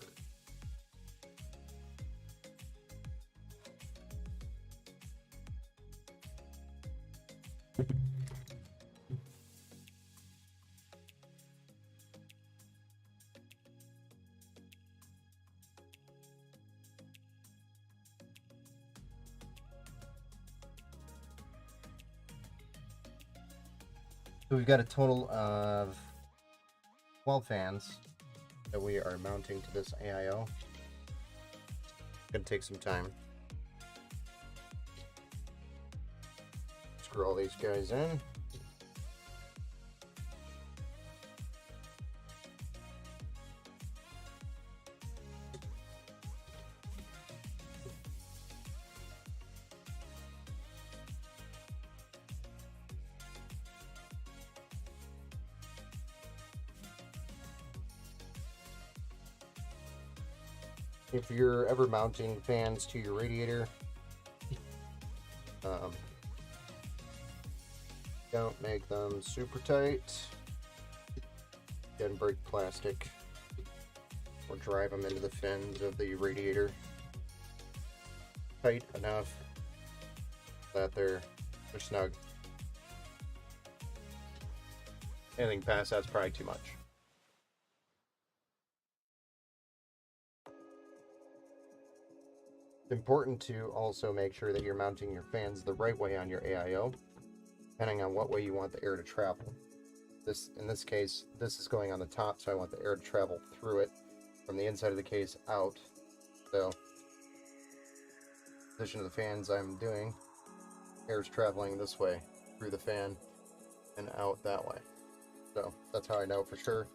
So we've got a total of 12 fans that we are mounting to this AIO. It's gonna take some time. Screw all these guys in. If you're ever mounting fans to your radiator, don't make them super tight. Then break plastic or drive them into the fins of the radiator tight enough that they're snug. Anything past that's probably too much. It's important to also make sure that you're mounting your fans the right way on your AIO, depending on what way you want the air to travel. This, in this case, this is going on the top, so I want the air to travel through it from the inside of the case out. So, position of the fans I'm doing, air is traveling this way through the fan and out that way. So that's how I know for sure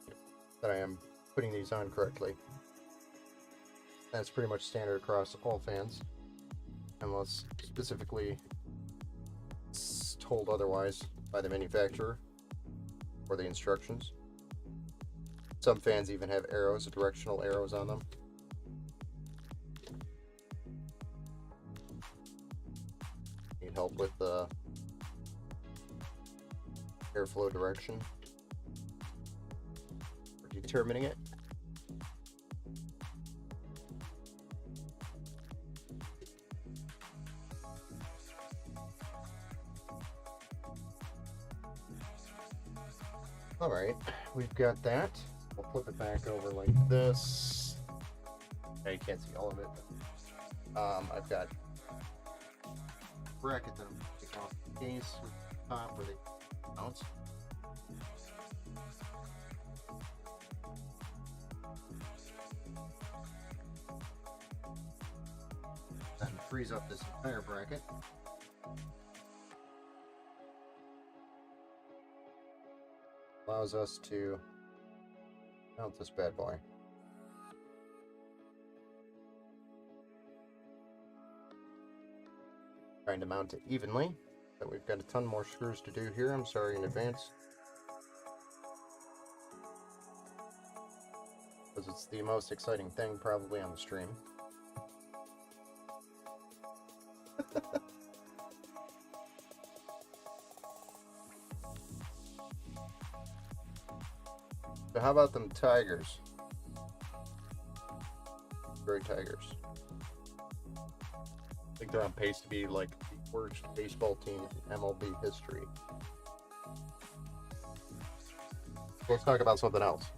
that I am putting these on correctly. That's pretty much standard across all fans, unless specifically told otherwise by the manufacturer or the instructions. Some fans even have arrows, directional arrows on them. Need help with the airflow direction or determining it. Alright, we've got that. We'll flip it back over like this. Now you can't see all of it. I've got bracket that I'm taking off the case with the top where they bounce. Then freeze up this entire bracket. Allows us to mount this bad boy. Trying to mount it evenly, but we've got a ton more screws to do here. I'm sorry in advance, because it's the most exciting thing probably on the stream. So how about them Tigers? Great Tigers. I think they're on pace to be like the worst baseball team in MLB history. Let's talk about something else.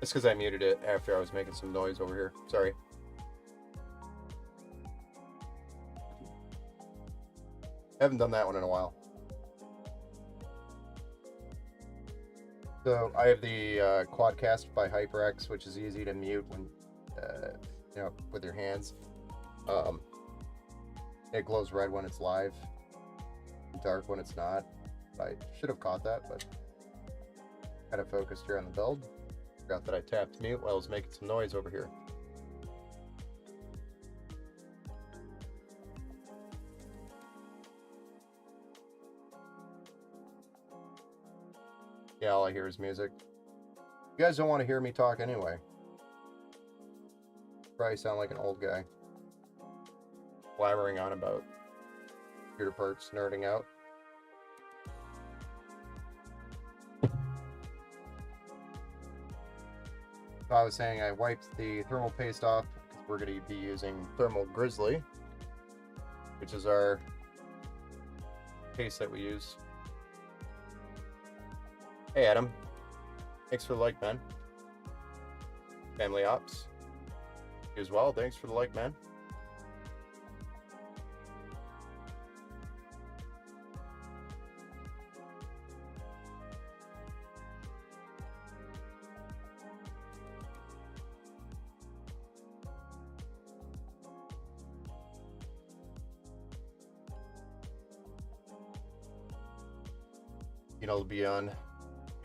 It's because I muted it after I was making some noise over here. Sorry. Haven't done that one in a while. So I have the Quadcast by HyperX, which is easy to mute when, with your hands. It glows red when it's live, dark when it's not. I should have caught that, but kind of focused here on the build. Forgot that I tapped mute while I was making some noise over here. Yeah, all I hear is music. You guys don't want to hear me talk anyway. Probably sound like an old guy. Blabbering on about computer parts, nerding out. I was saying I wiped the thermal paste off because we're going to be using Thermal Grizzly, which is our paste that we use. Hey Adam, thanks for the like, man. Family Ops, you as well, thanks for the like, man.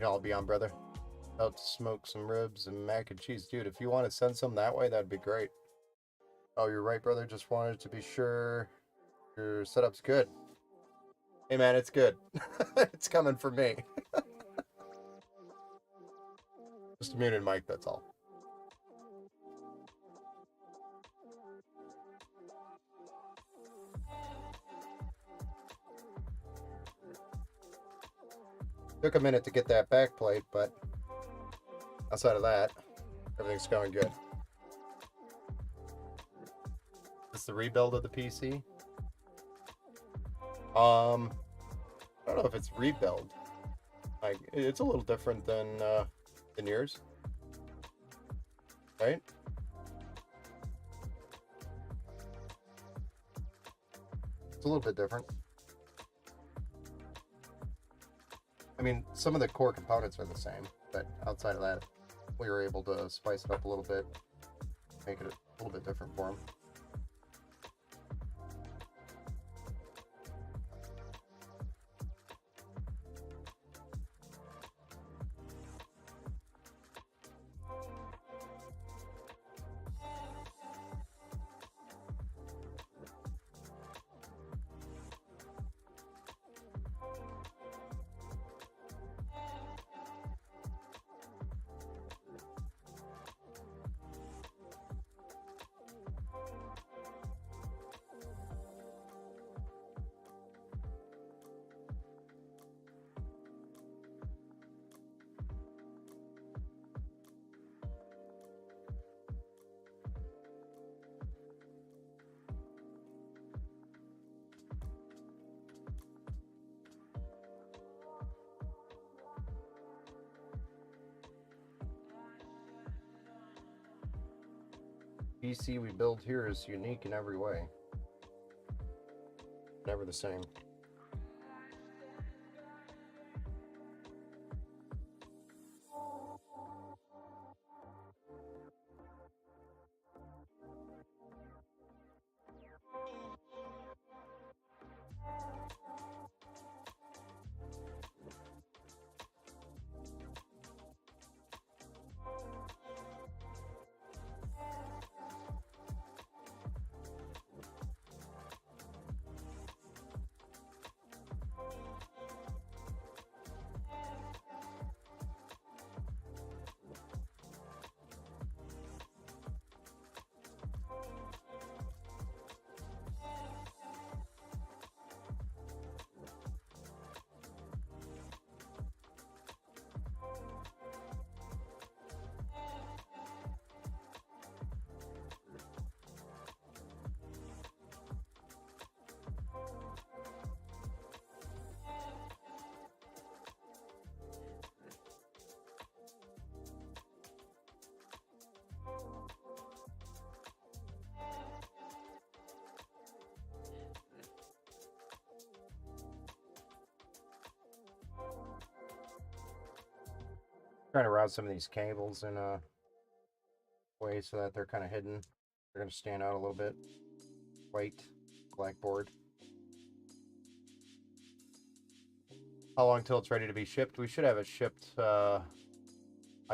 I'll be on, brother. About to smoke some ribs and mac and cheese. Dude, if you want to send some that way, that'd be great. Oh, you're right, brother. Just wanted to be sure your setup's good. Hey, man, it's good. It's coming for me. Just a muted mic, that's all. Took a minute to get that back plate, but outside of that, everything's going good. Is this the rebuild of the PC? I don't know if it's rebuild. Like, it's a little different than yours, right? It's a little bit different. I mean, some of the core components are the same, but outside of that, we were able to spice it up a little bit, make it a little bit different for them. PC we build here is unique in every way. Never the same. Trying to route some of these cables in a way so that they're kind of hidden. They're going to stand out a little bit. White, blackboard. How long till it's ready to be shipped? We should have it shipped, I'd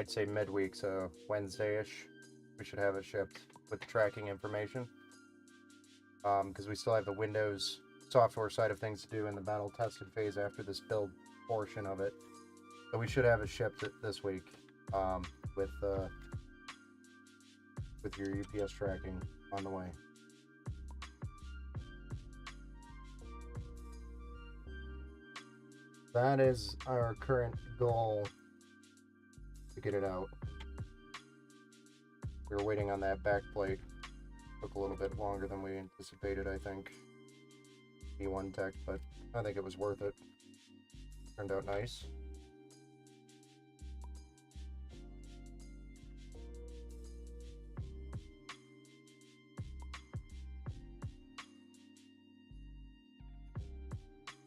say midweek, so Wednesday-ish. We should have it shipped with the tracking information. Because we still have the Windows software side of things to do in the battle tested phase after this build portion of it. So we should have it shipped this week with your UPS tracking on the way. That is our current goal to get it out. We were waiting on that back plate. Took a little bit longer than we anticipated, I think. E1 tech, but I think it was worth it. Turned out nice.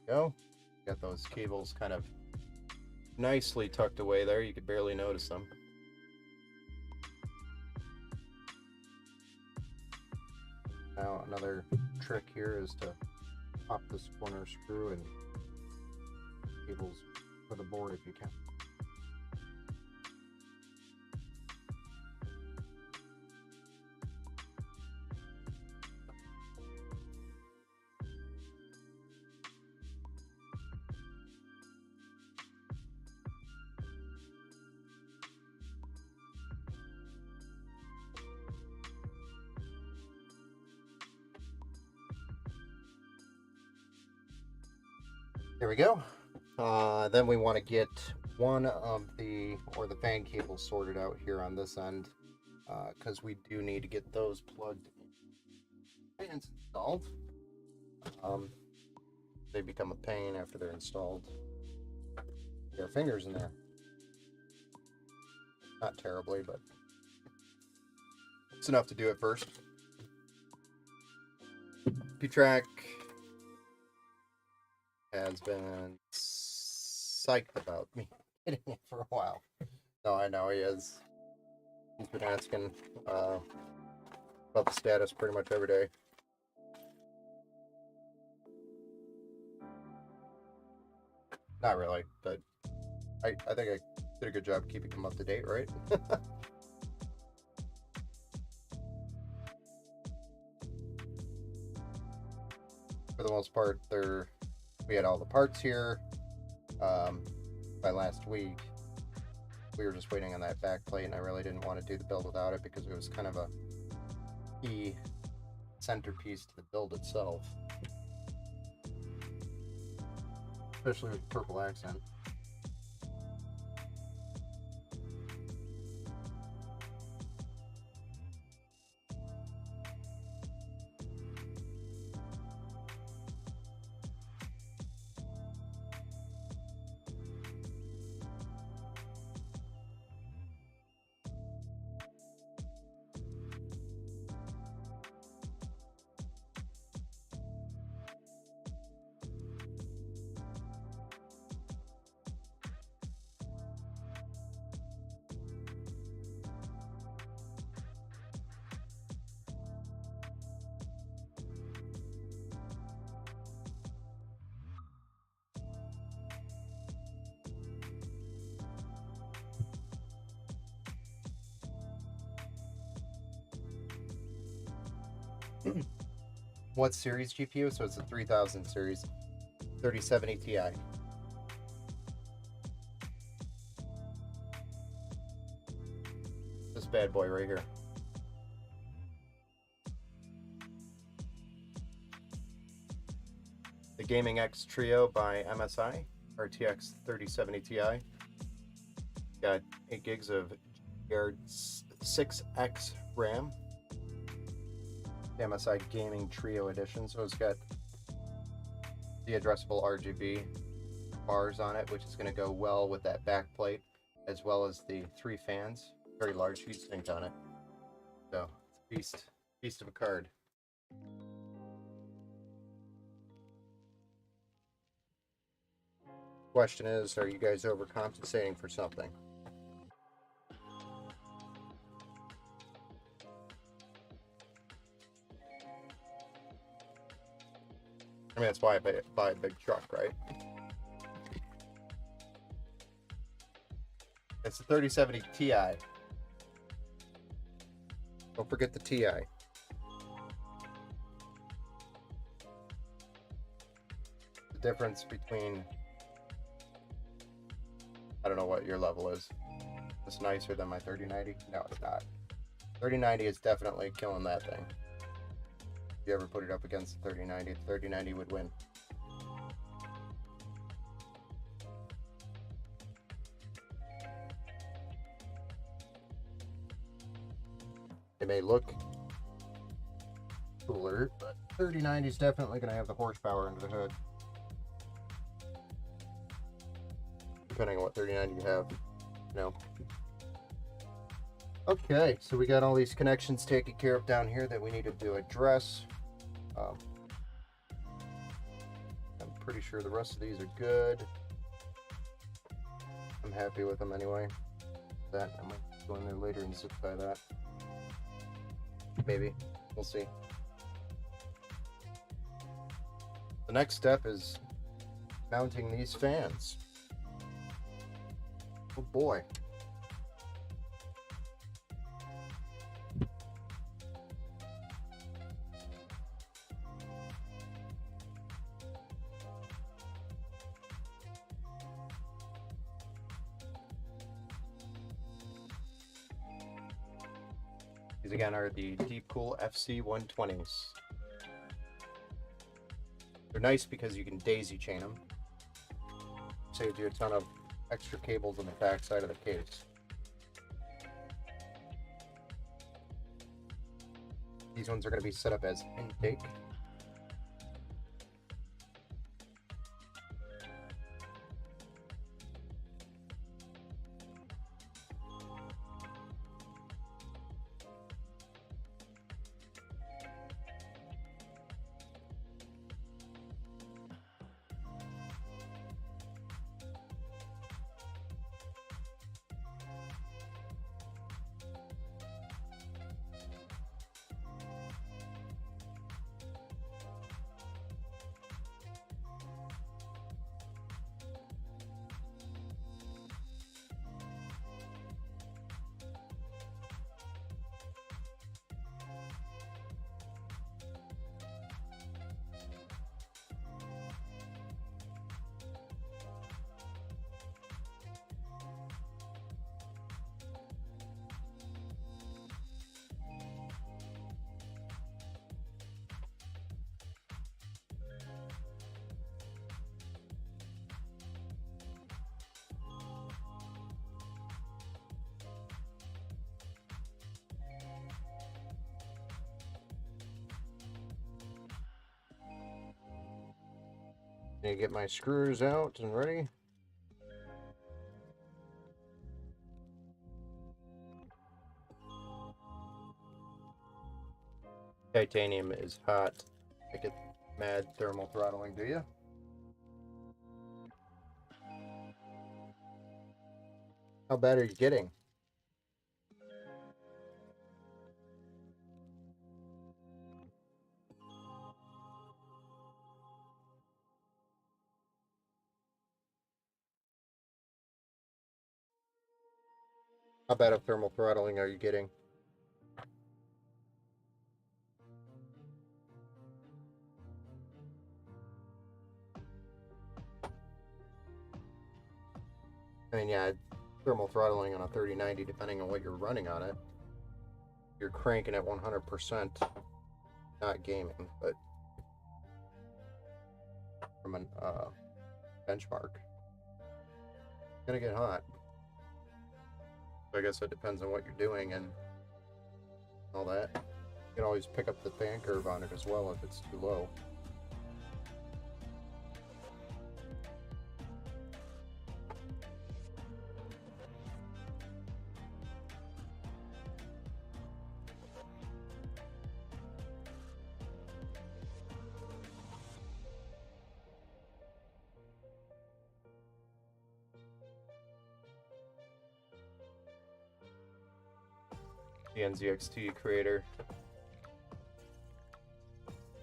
Go. Got those cables kind of nicely tucked away there. You could barely notice them. Now another trick here is to pop this corner screw and cables for the board if you can. There we go. Then we want to get one of the fan cables sorted out here on this end, because we do need to get those plugged in and installed. They become a pain after they're installed. There are fingers in there. Not terribly, but it's enough to do it first. P-Track has been psyched about me getting it for a while. No, I know he is. He's been asking about the status pretty much every day. Not really, but I think I did a good job keeping him up to date, right? For the most part, we had all the parts here by last week. We were just waiting on that back plate, and I really didn't want to do the build without it because it was kind of a key centerpiece to the build itself, especially with purple accent. What series GPU? So it's a 3000 series 3070 Ti. This bad boy right here. The Gaming X Trio by MSI, RTX 3070 Ti. Got 8 gigs of GDDR6X RAM. The MSI Gaming Trio Edition. So it's got the addressable RGB bars on it, which is going to go well with that back plate, as well as the 3 fans. Very large heat sink on it. So it's a beast of a card. Question is, are you guys overcompensating for something? I mean, that's why I buy a big truck, right? It's the 3070 Ti. Don't forget the Ti. The difference between, I don't know what your level is. It's nicer than my 3090. No, it's not. 3090 is definitely killing that thing. If you ever put it up against the 3090, the 3090 would win. It may look cooler, but 3090 is definitely going to have the horsepower under the hood. Depending on what 3090 you have, you know. Okay, so we got all these connections taken care of down here that we needed to address. I'm pretty sure the rest of these are good. I'm happy with them anyway. That I might go in there later and zip tie that. Maybe. We'll see. The next step is mounting these fans. Oh boy. These again are the Deepcool FC120s. They're nice because you can daisy chain them. Saves you a ton of extra cables on the back side of the case. These ones are going to be set up as intake. Need to get my screws out and ready. Titanium is hot. I get mad thermal throttling, do you? How bad are you getting? How bad of thermal throttling are you getting? I mean, yeah, thermal throttling on a 3090, depending on what you're running on it. You're cranking at 100%, not gaming, but from a benchmark. It's gonna get hot. So I guess it depends on what you're doing and all that. You can always pick up the fan curve on it as well if it's too low. The NZXT creator.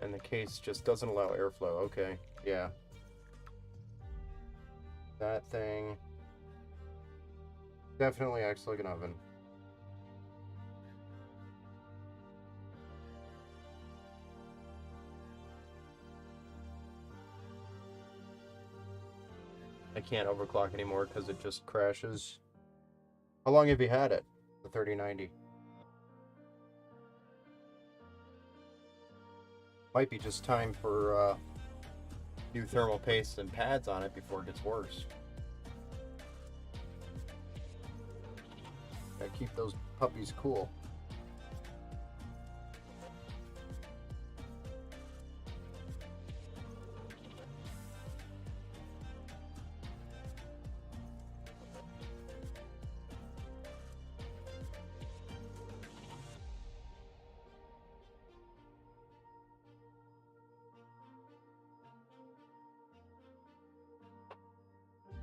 And the case just doesn't allow airflow. Okay, yeah. That thing definitely acts like an oven. I can't overclock anymore because it just crashes. How long have you had it? The 3090. Might be just time for new thermal paste and pads on it before it gets worse. Gotta keep those puppies cool.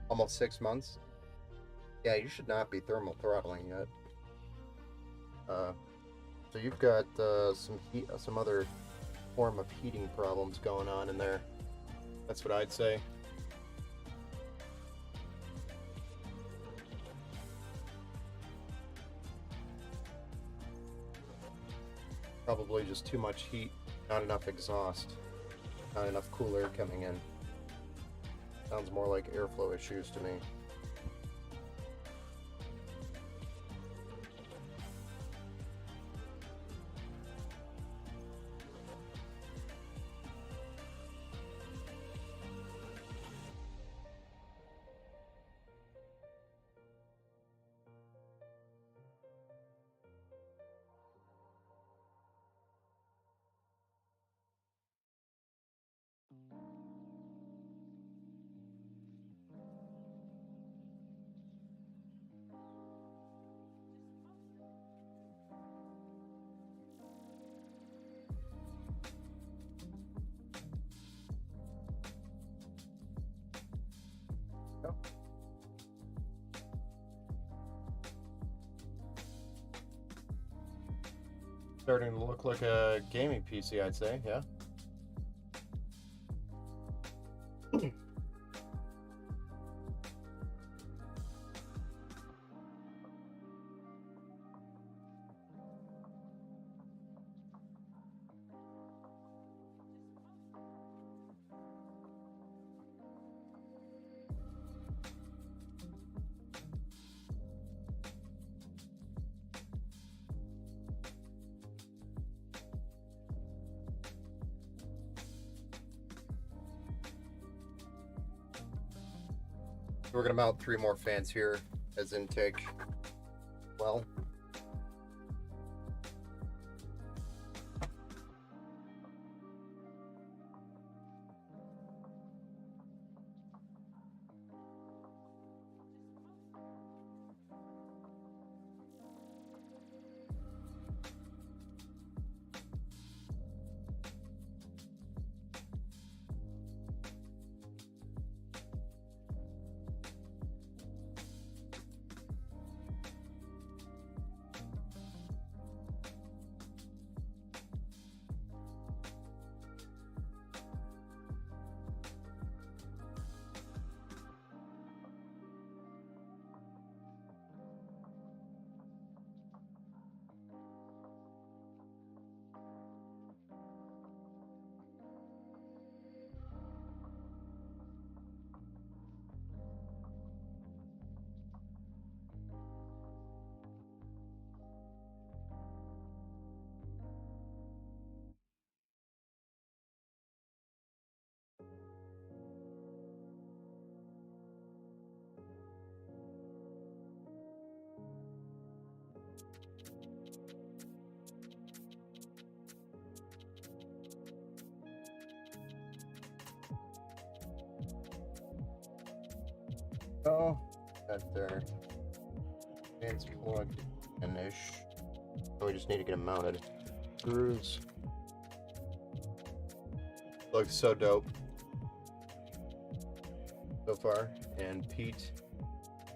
Almost 6 months. Yeah, you should not be thermal throttling yet. So you've got some other form of heating problems going on in there. That's what I'd say. Probably just too much heat, not enough exhaust, not enough cool air coming in. Sounds more like airflow issues to me. Starting to look like a gaming PC, I'd say, yeah. We're gonna mount 3 more fans here as intake. Well, oh, got their fans plugged in-ish. So we just need to get them mounted. Screws. Looks so dope so far. And Pete,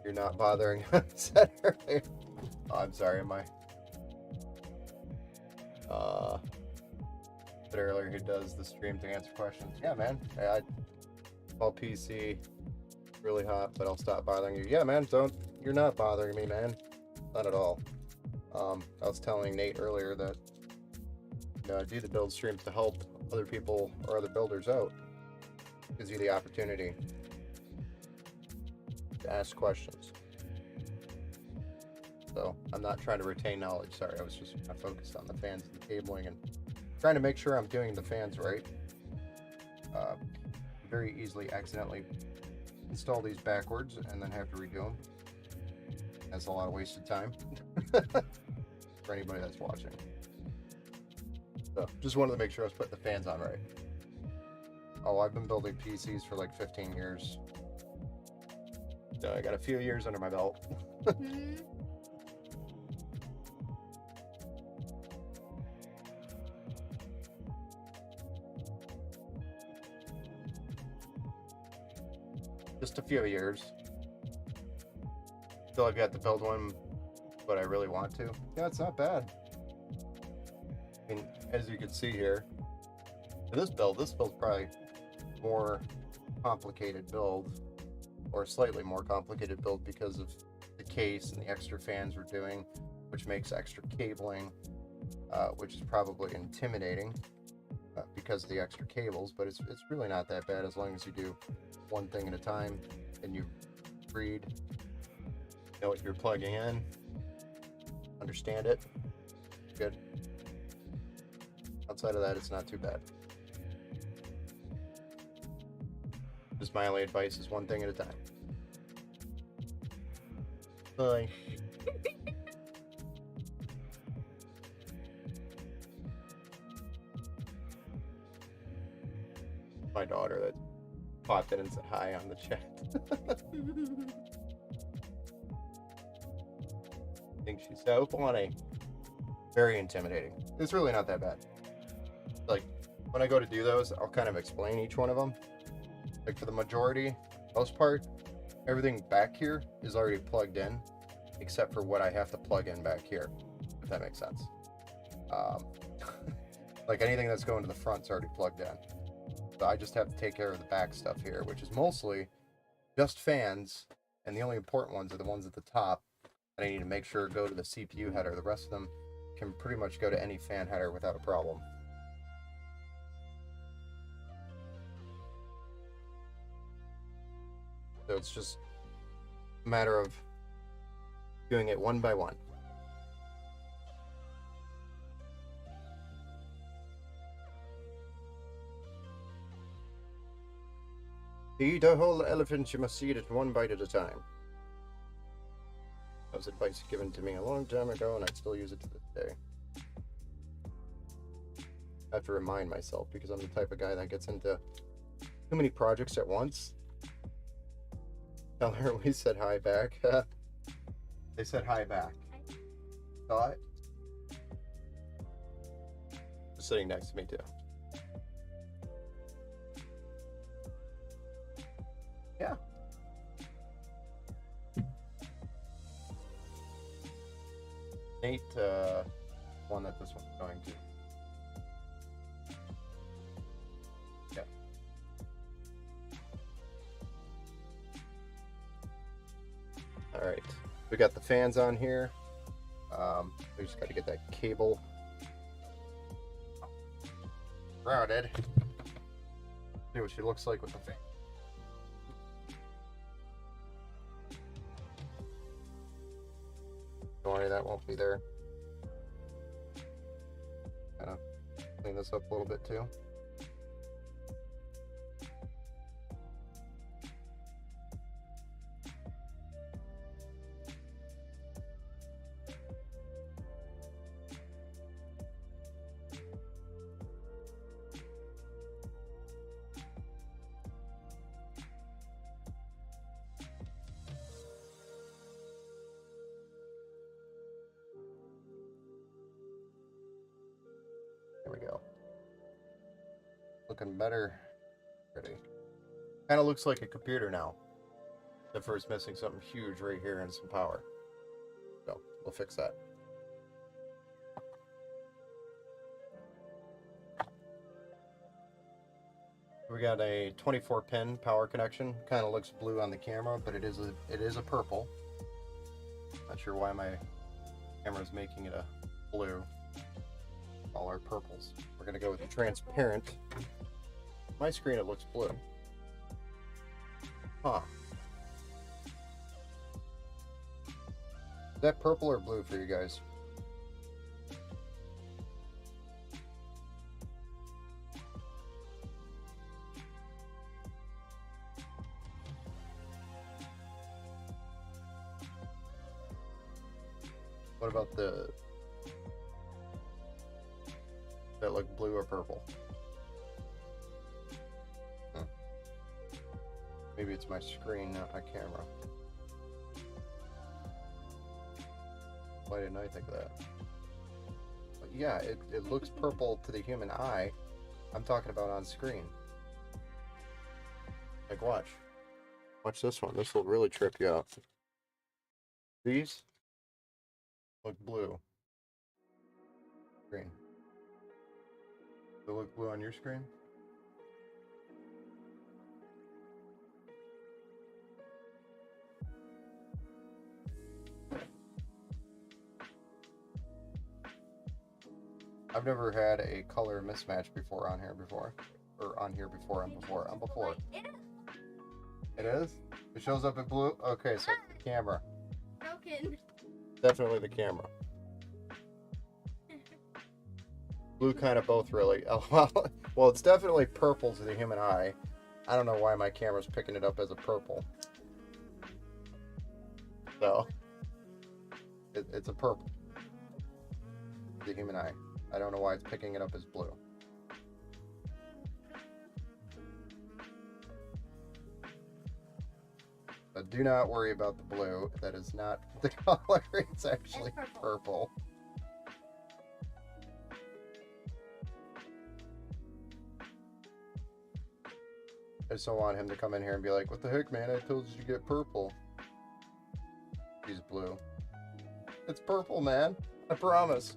you're not bothering on Saturday. Oh, I'm sorry, am I? But earlier he does the stream to answer questions. Yeah, man. All PC, really hot, but I'll stop bothering you. Yeah, man. You're not bothering me, man. Not at all. I was telling Nate earlier that I do the build streams to help other people or other builders out. Gives you the opportunity to ask questions. So I'm not trying to retain knowledge. Sorry, I was just focused on the fans and the cabling and trying to make sure I'm doing the fans right. Very easily accidentally install these backwards and then have to redo them. That's a lot of wasted time for anybody that's watching. So just wanted to make sure I was putting the fans on right. Oh, I've been building PCs for like 15 years. So I got a few years under my belt. Just a few years. Still, I've got to build one, but I really want to. Yeah, it's not bad. I mean, as you can see here, this build's probably more complicated build, or slightly more complicated build because of the case and the extra fans we're doing, which makes extra cabling, which is probably intimidating because of the extra cables, but it's really not that bad as long as you do one thing at a time and you read, know what you're plugging in, understand it. Good. Outside of that, it's not too bad. Just my only advice is one thing at a time. Bye. My daughter that popped in and said hi on the chat. I think she's so funny. Very intimidating. It's really not that bad. Like, when I go to do those, I'll kind of explain each one of them. Like, for the most part, everything back here is already plugged in, except for what I have to plug in back here, if that makes sense. Like, anything that's going to the front's already plugged in. So I just have to take care of the back stuff here, which is mostly just fans, and the only important ones are the ones at the top that I need to make sure go to the CPU header. The rest of them can pretty much go to any fan header without a problem. So it's just a matter of doing it one by one. To eat a whole elephant, you must eat it one bite at a time. That was advice given to me a long time ago, and I still use it to this day. I have to remind myself because I'm the type of guy that gets into too many projects at once. Tell her we said hi back. They said hi back. Saw it? Just sitting next to me too. Yeah. Nate, one that this one's going to. Yeah. All right, we got the fans on here. We just got to get that cable routed. See what she looks like with the fan. Don't worry, that won't be there. Kind of clean this up a little bit too. There we go. Looking better. Ready. Kind of looks like a computer now. Except for it's missing something huge right here and some power. So we'll fix that. We got a 24 pin power connection. Kind of looks blue on the camera, but it is a purple. Not sure why my camera's making it a blue. All our purples. We're gonna go with the transparent. My screen, it looks blue. Huh. Is that purple or blue for you guys? What about the... that look blue or purple? Maybe it's my screen, not my camera. Why didn't I think of that? But yeah, it looks purple to the human eye. I'm talking about on screen. Like, watch. Watch this one. This will really trip you up. These look blue. Green. They look blue on your screen? I've never had a color mismatch before on here before. Or on here before, on before, on before. It is? It shows up in blue? Okay, so the camera. Broken. Definitely the camera. Blue kind of both really. Well, it's definitely purple to the human eye. I don't know why my camera's picking it up as a purple. So, it's a purple to the human eye. I don't know why it's picking it up as blue. But do not worry about the blue. That is not the color. It's actually purple. I just don't want him to come in here and be like, what the heck, man? I told you to get purple. He's blue. It's purple, man. I promise.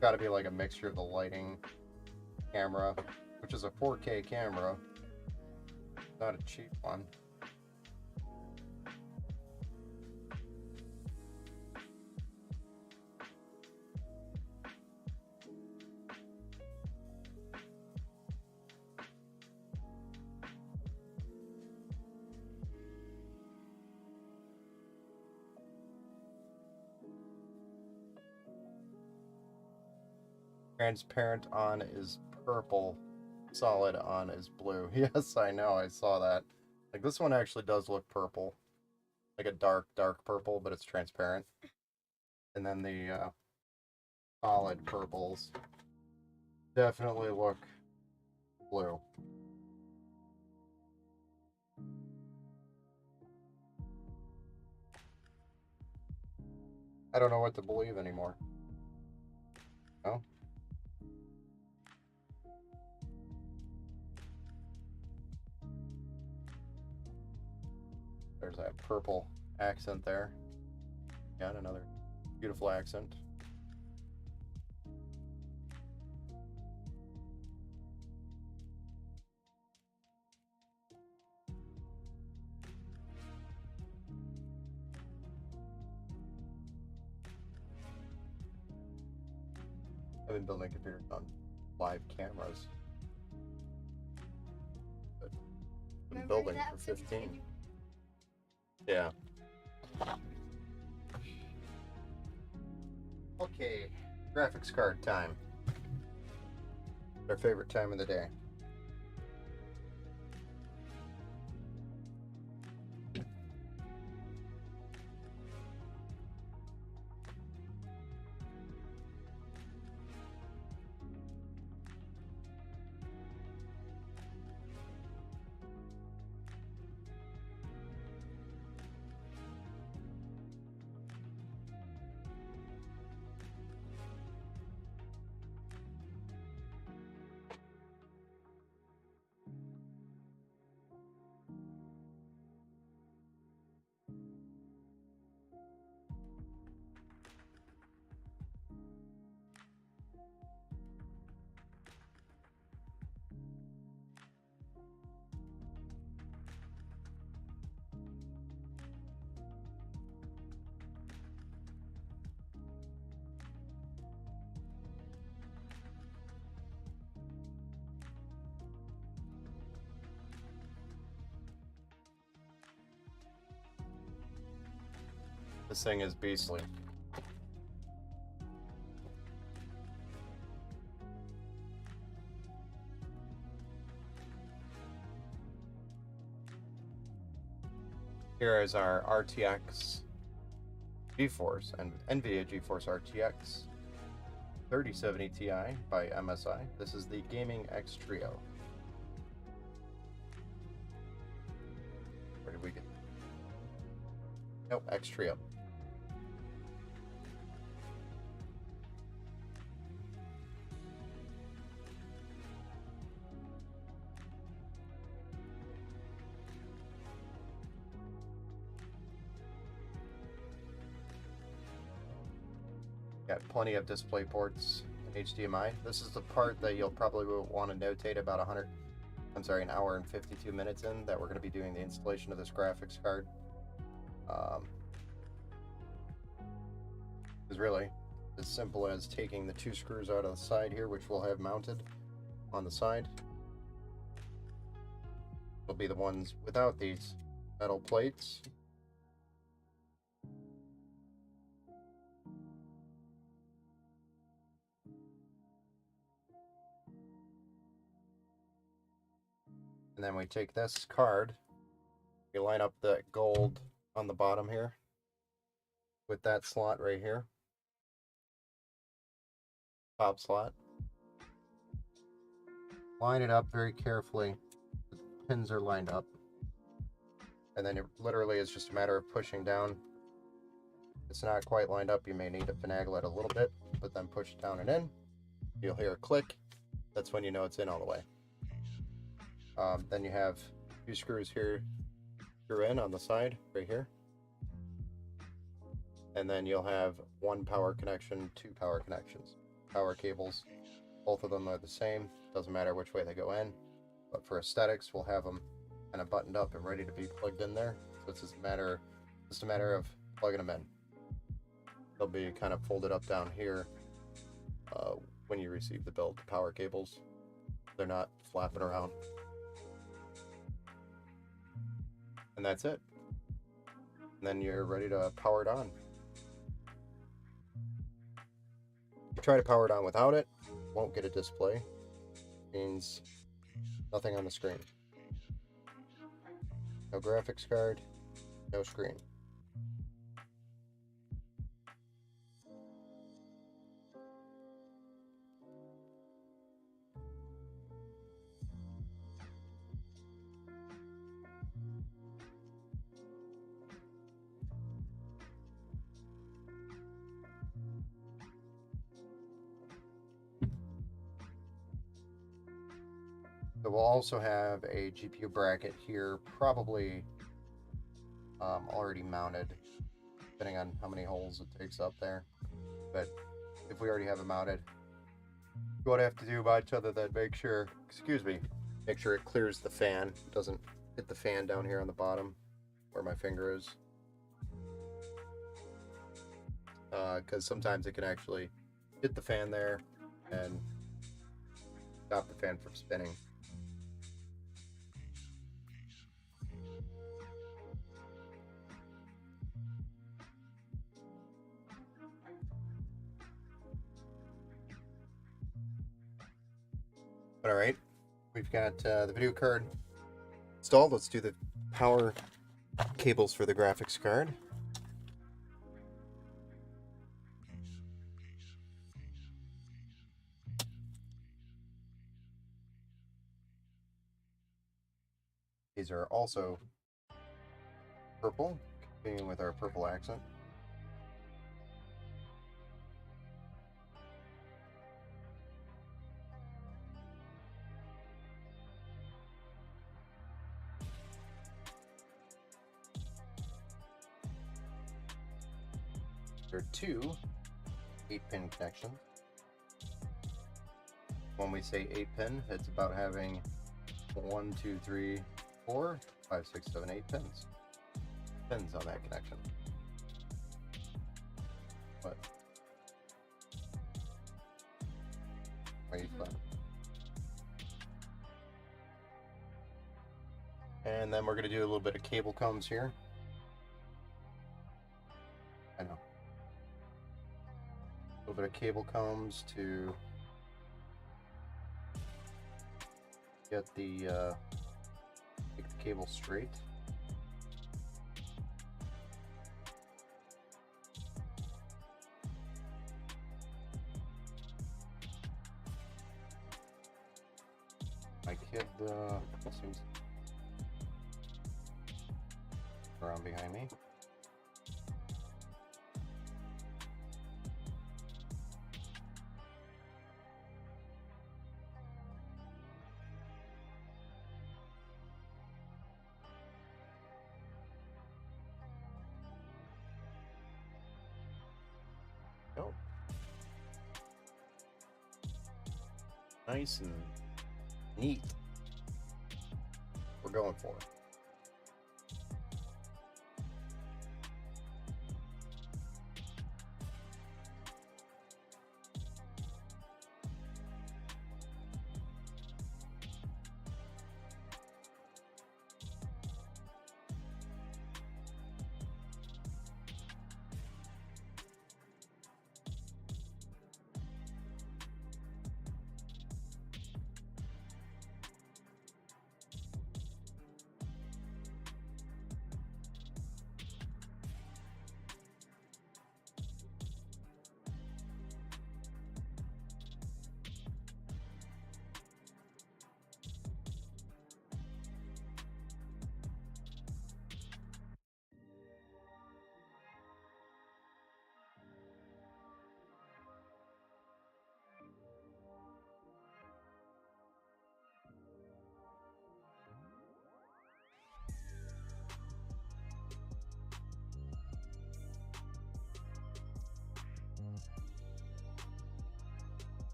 Got to be like a mixture of the lighting, camera, which is a 4K camera, not a cheap one. Transparent on is purple, solid on is blue. Yes, I know, I saw that. Like, this one actually does look purple. Like a dark purple, but it's transparent. And then the solid purples definitely look blue. I don't know what to believe anymore. No? There's that purple accent there. Got another beautiful accent. I've been building computers on live cameras. But I've been building for 15. Yeah. Okay, graphics card time. Our favorite time of the day. This thing is beastly. Here is our RTX GeForce and NVIDIA GeForce RTX 3070 Ti by MSI. This is the Gaming X Trio. Where did we get? Nope, X Trio. Got plenty of display ports and HDMI. This is the part that you'll probably want to notate about an hour and 52 minutes in that we're going to be doing the installation of this graphics card. Is really as simple as taking the 2 screws out of the side here, which we'll have mounted on the side. Will be the ones without these metal plates. And then we take this card, we line up the gold on the bottom here with that slot right here, top slot. Line it up very carefully. The pins are lined up. And then it literally is just a matter of pushing down. If it's not quite lined up, you may need to finagle it a little bit, but then push it down and in. You'll hear a click. That's when you know it's in all the way. Then you have 2 screws here, screw in on the side right here, and then you'll have 1 power connection, 2 power connections, power cables. Both of them are the same, doesn't matter which way they go in, but for aesthetics we'll have them kind of buttoned up and ready to be plugged in there. So it's just a matter of plugging them in. They'll be kind of folded up down here when you receive the build. The power cables, they're not flapping around. And that's it. And then you're ready to power it on. If you try to power it on without it, won't get a display. Means nothing on the screen. No graphics card, no screen. So we'll also have a GPU bracket here, probably already mounted, depending on how many holes it takes up there. But if we already have it mounted, what I have to do much other than make sure it clears the fan, doesn't hit the fan down here on the bottom where my finger is. Because sometimes it can actually hit the fan there and stop the fan from spinning. All right, we've got the video card installed. Let's do the power cables for the graphics card. These are also purple, continuing with our purple accent. There are 2 8-pin connections. When we say 8-pin, it's about having 1, 2, 3, 4, 5, 6, 7, 8 pins. Pins on that connection. What? Why are you fun? And then we're going to do a little bit of cable combs here. bit of cable combs to get the cable straight. My kid seems around behind me. Nope. Nice and neat. We're going for it.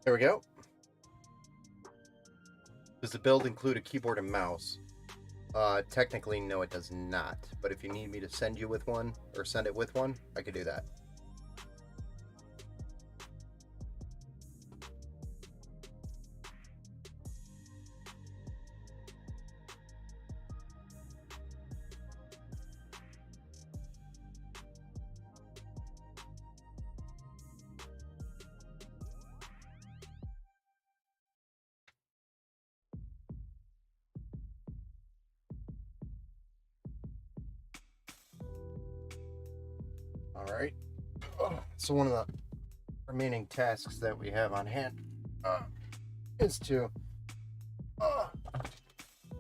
There we go. Does the build include a keyboard and mouse? Technically, no, it does not. But if you need me to send you with one, or send it with one, I could do that. Alright, so one of the remaining tasks that we have on hand is to,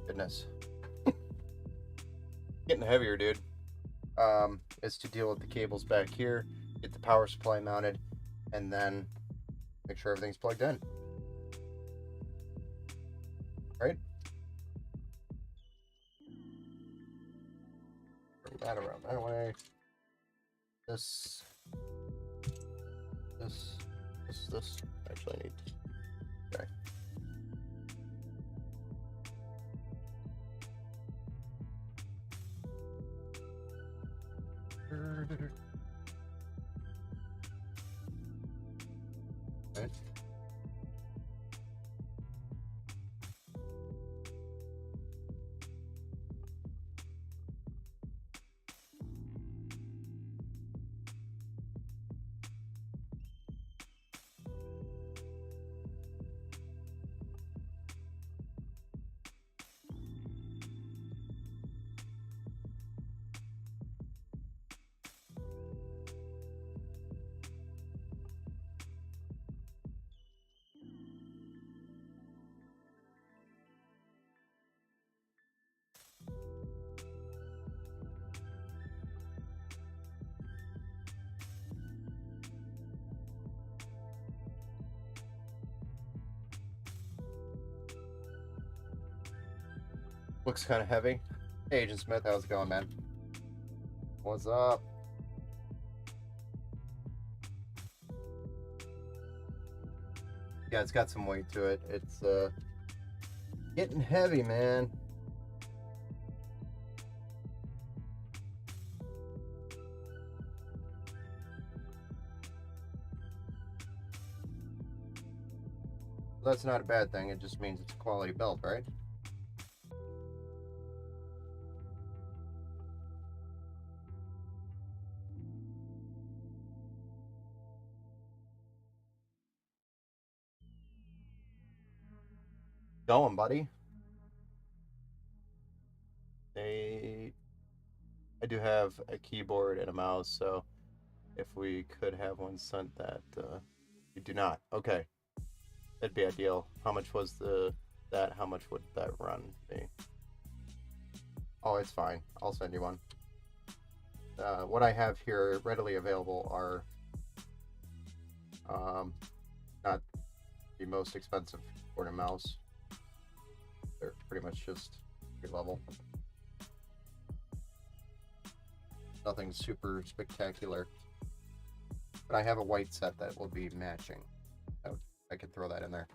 goodness, getting heavier, dude, is to deal with the cables back here, get the power supply mounted, and then make sure everything's plugged in. Right? Bring that around that way. This. Actually, I need. Okay. Looks kind of heavy. Hey, Agent Smith, how's it going, man? What's up? Yeah, it's got some weight to it. It's getting heavy, man. That's not a bad thing. It just means it's a quality belt, right? Going, buddy. I do have a keyboard and a mouse, so if we could have one sent that, we do not. Okay, that'd be ideal. How much was that? How much would that run me? Oh, it's fine. I'll send you one. What I have here readily available are not the most expensive keyboard and mouse. They're pretty much just level. Nothing super spectacular. But I have a white set that will be matching. I could throw that in there.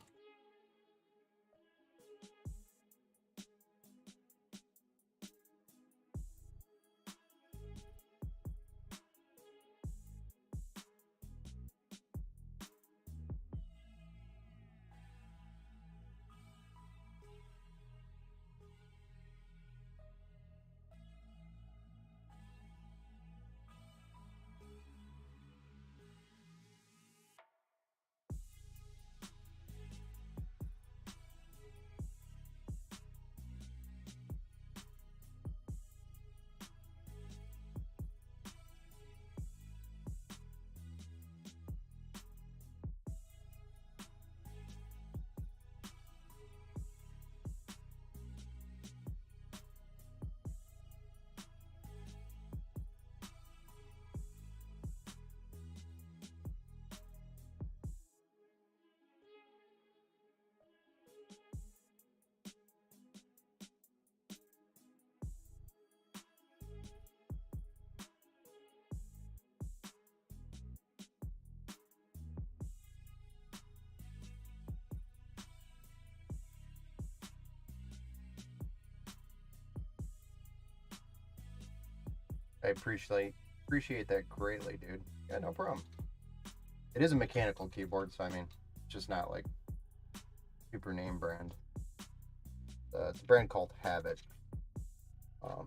I appreciate that greatly, dude. Yeah, no problem. It is a mechanical keyboard, so I mean, it's just not like super name brand. It's a brand called Habit. Um,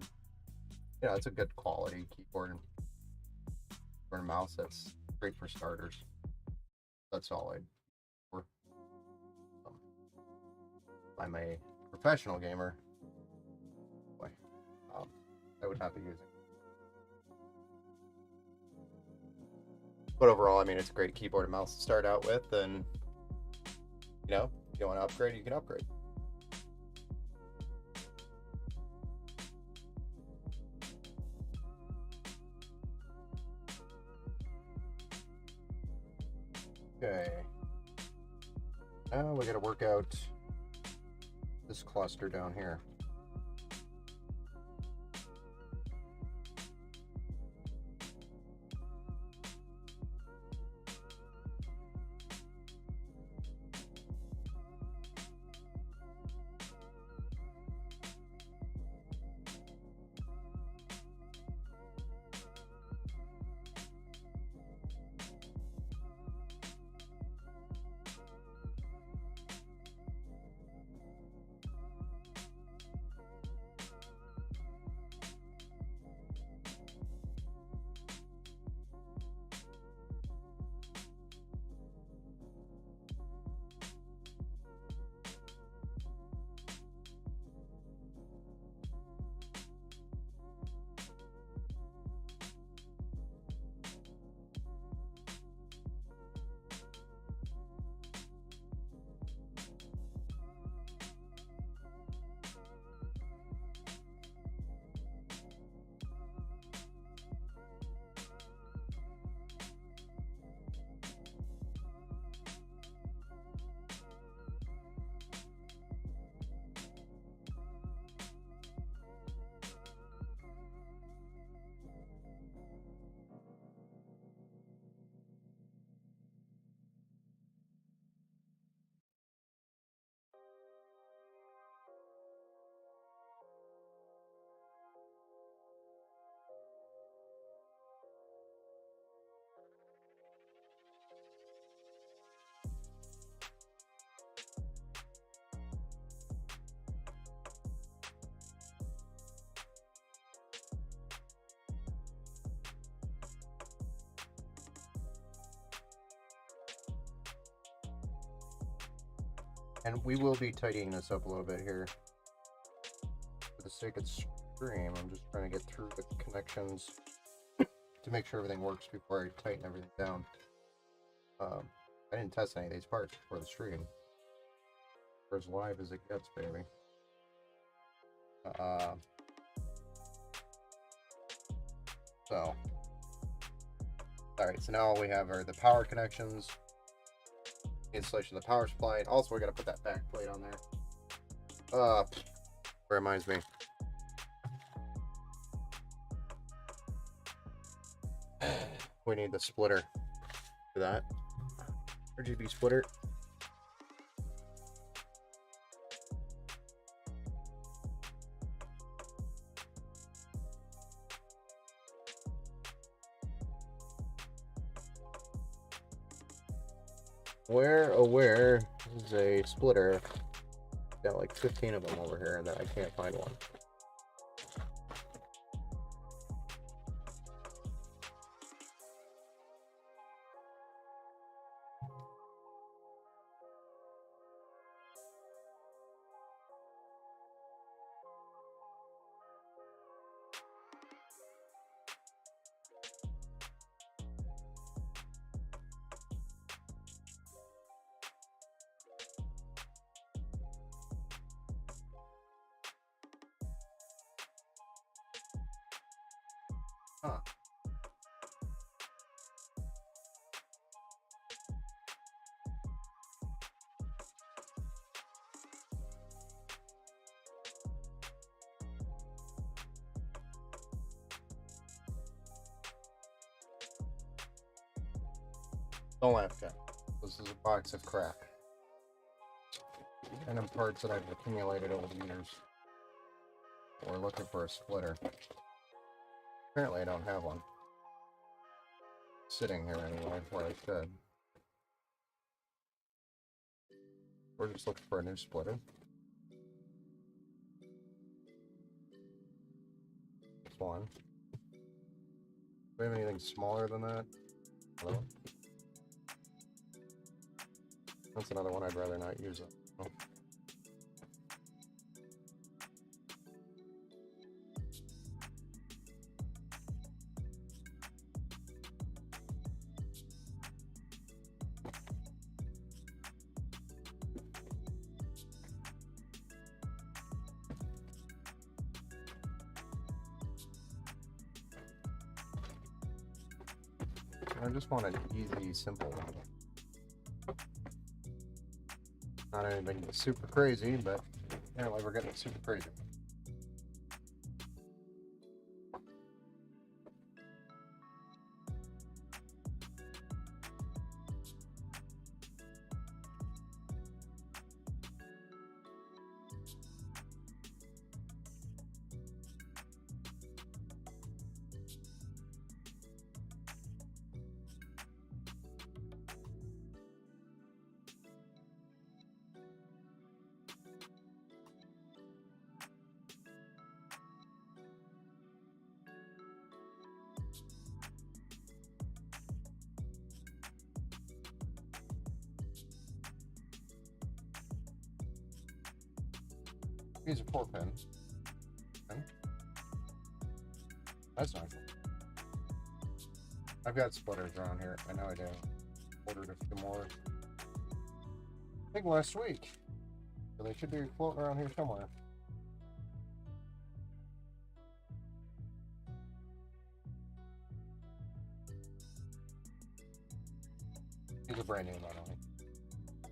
it's a good quality keyboard and mouse. That's great for starters. That's all I for. Um, I'm a professional gamer. Boy, I would not be using. But overall, I mean, it's a great keyboard and mouse to start out with, and if you want to upgrade, you can upgrade. Okay. Now we got to work out this cluster down here. And we will be tidying this up a little bit here. For the sake of stream, I'm just trying to get through the connections to make sure everything works before I tighten everything down. I didn't test any of these parts before the stream. We're as live as it gets, baby. So, alright, so now all we have are the power connections, installation of the power supply, and also we gotta put that back plate on there. Reminds me. We need the splitter for that. RGB splitter. Where is a splitter? Got like 15 of them over here, and then I can't find one. Huh. Don't laugh, Ken. This is a box of crap. And in parts that I've accumulated over the years. We're looking for a splitter. Apparently I don't have one. Sitting here anyway, where I should. We're just looking for a new splitter. That's one. Do we have anything smaller than that? Hello? That's another one I'd rather not use it. Oh. I just want an easy, simple one. Not anything super crazy, but apparently we're getting super crazy. Use a 4-pin. Okay. That's not cool. I've got splitters around here. I know I do. Ordered a few more. I think last week. So they should be floating around here somewhere. These are brand new, by the way.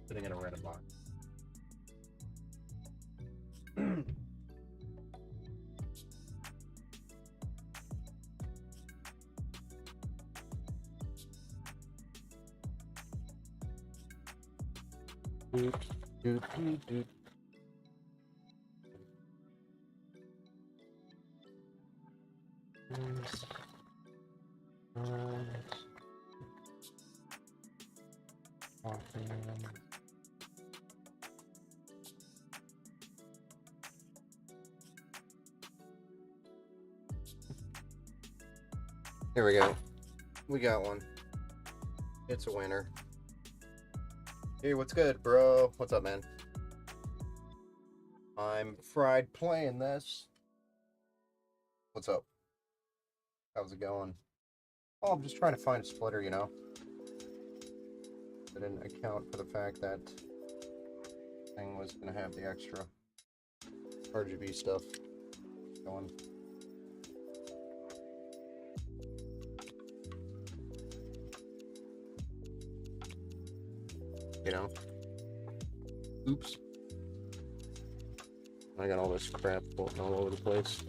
Sitting in a random box. Doot, doot, doot, doot. Here we go. We got one. It's a winner. Hey, what's good, bro? What's up, man? I'm fried playing this. What's up? How's it going? Oh, I'm just trying to find a splitter, you know. I didn't account for the fact that thing was gonna have the extra RGB stuff going. You know? Oops. I got all this crap floating all over the place.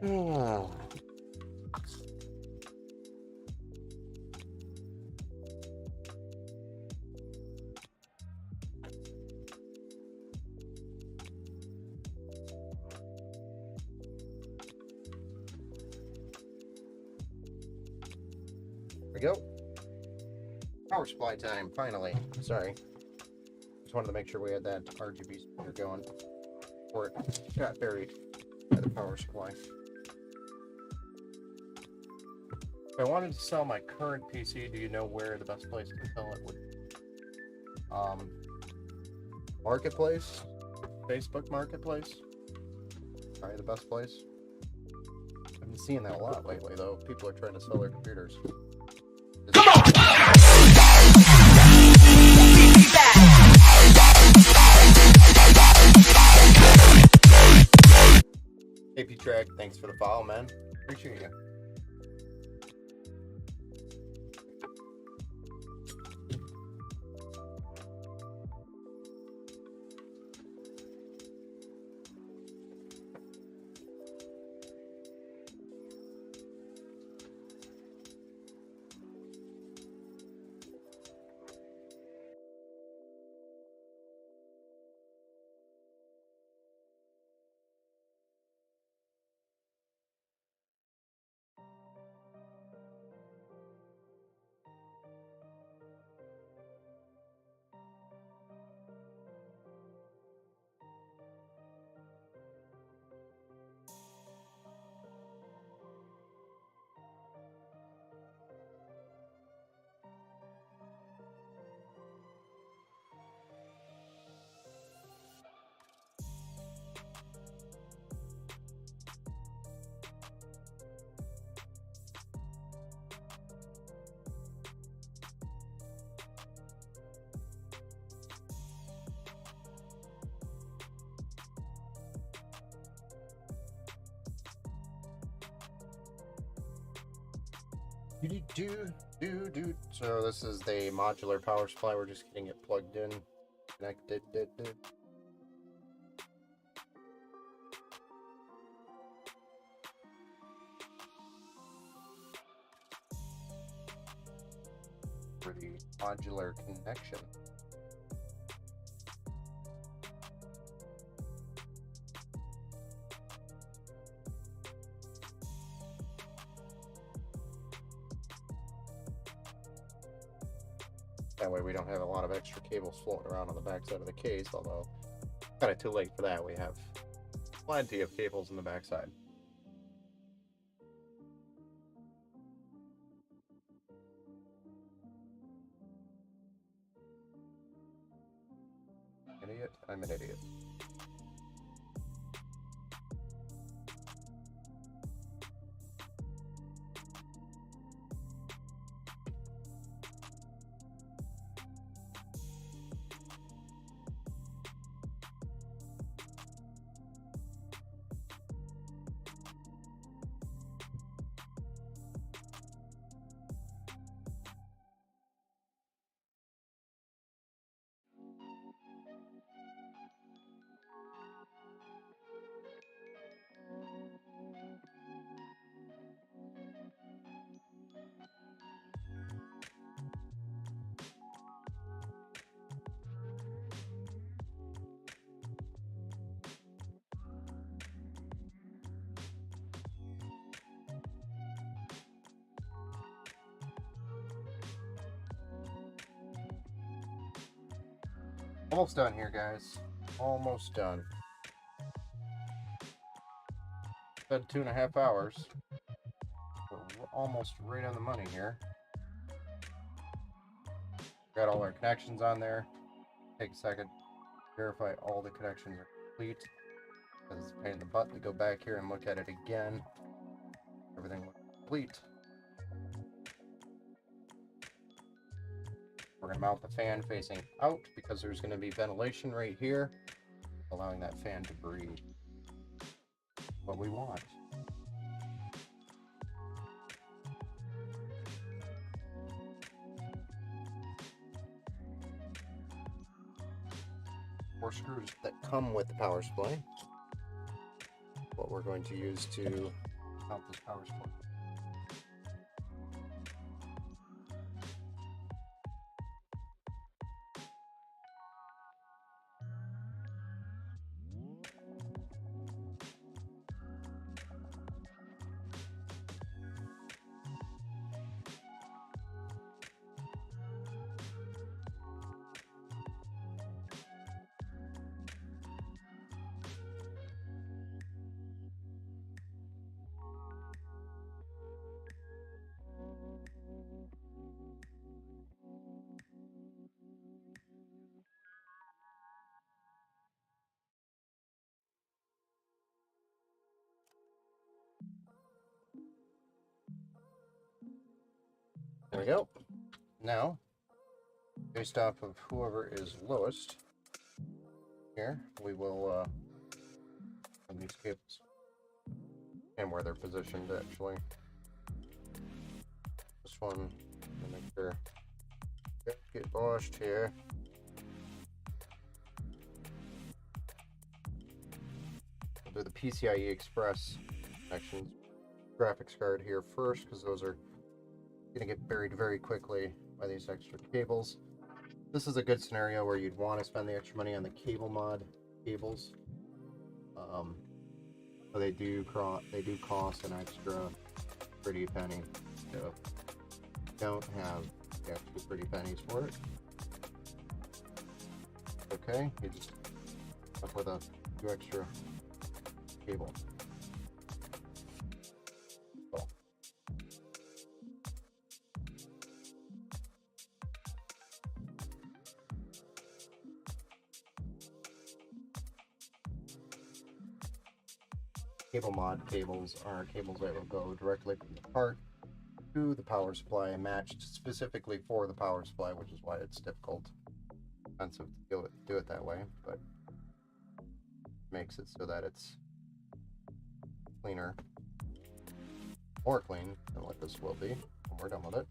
Ah. There we go. Power supply time, finally. Sorry. Just wanted to make sure we had that RGB splitter going before it got buried by the power supply. If I wanted to sell my current PC, do you know where the best place to sell it would be? Marketplace? Facebook Marketplace? Probably the best place. I've been seeing that a lot lately, though. People are trying to sell their computers. Come on! AP Track, thanks for the follow, man. Appreciate you. So this is the modular power supply. We're just getting it plugged in, connected. For the modular connection. That way we don't have a lot of extra cables floating around on the backside of the case, although kind of too late for that. We have plenty of cables in the backside. Idiot? I'm an idiot. Almost done here, guys. Almost done. Said 2.5 hours. We're almost right on the money here. Got all our connections on there. Take a second. Verify all the connections are complete. Because it's a pain in the butt to go back here and look at it again. Everything looks complete. We're going to mount the fan facing out because there's going to be ventilation right here, allowing that fan to breathe. What we want. Four screws that come with the power supply. What we're going to use to mount this power supply. There we go. Now, based off of whoever is lowest, here, we will run these cables. And where they're positioned, actually. This one, make sure get washed here. We'll do the PCIe Express connections. Graphics card here first, because those are going to get buried very quickly by these extra cables. This is a good scenario where you'd want to spend the extra money on the cable mod cables. But they do cost an extra pretty penny. So don't have the extra pretty pennies for it. Okay, you just up with a few extra cable. Cable mod cables are cables that will go directly from the part to the power supply and matched specifically for the power supply, which is why it's difficult, expensive to do it that way, but makes it so that it's cleaner, more clean than what this will be when we're done with it.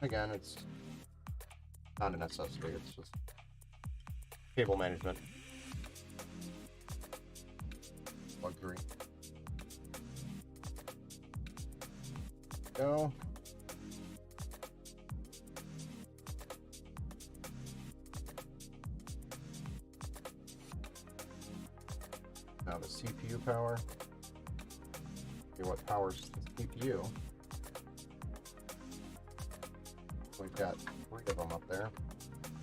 Again, it's not a necessity, it's just cable management. Luxury. Go. Now the CPU power. See what powers the CPU. We've got 3 of them up there.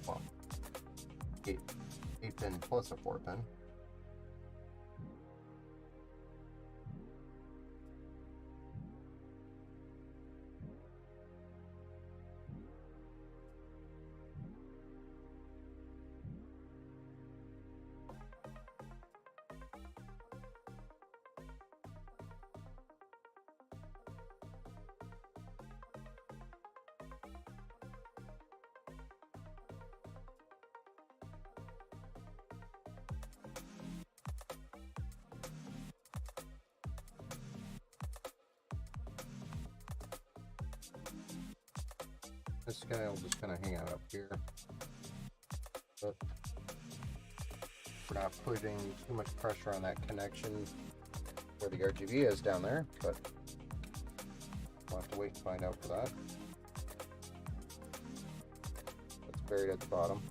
Well, 8 pin plus a 4 pin. This guy will just kind of hang out up here, but we're not putting too much pressure on that connection where the RGB is down there, but we'll have to wait and find out for that. It's buried at the bottom.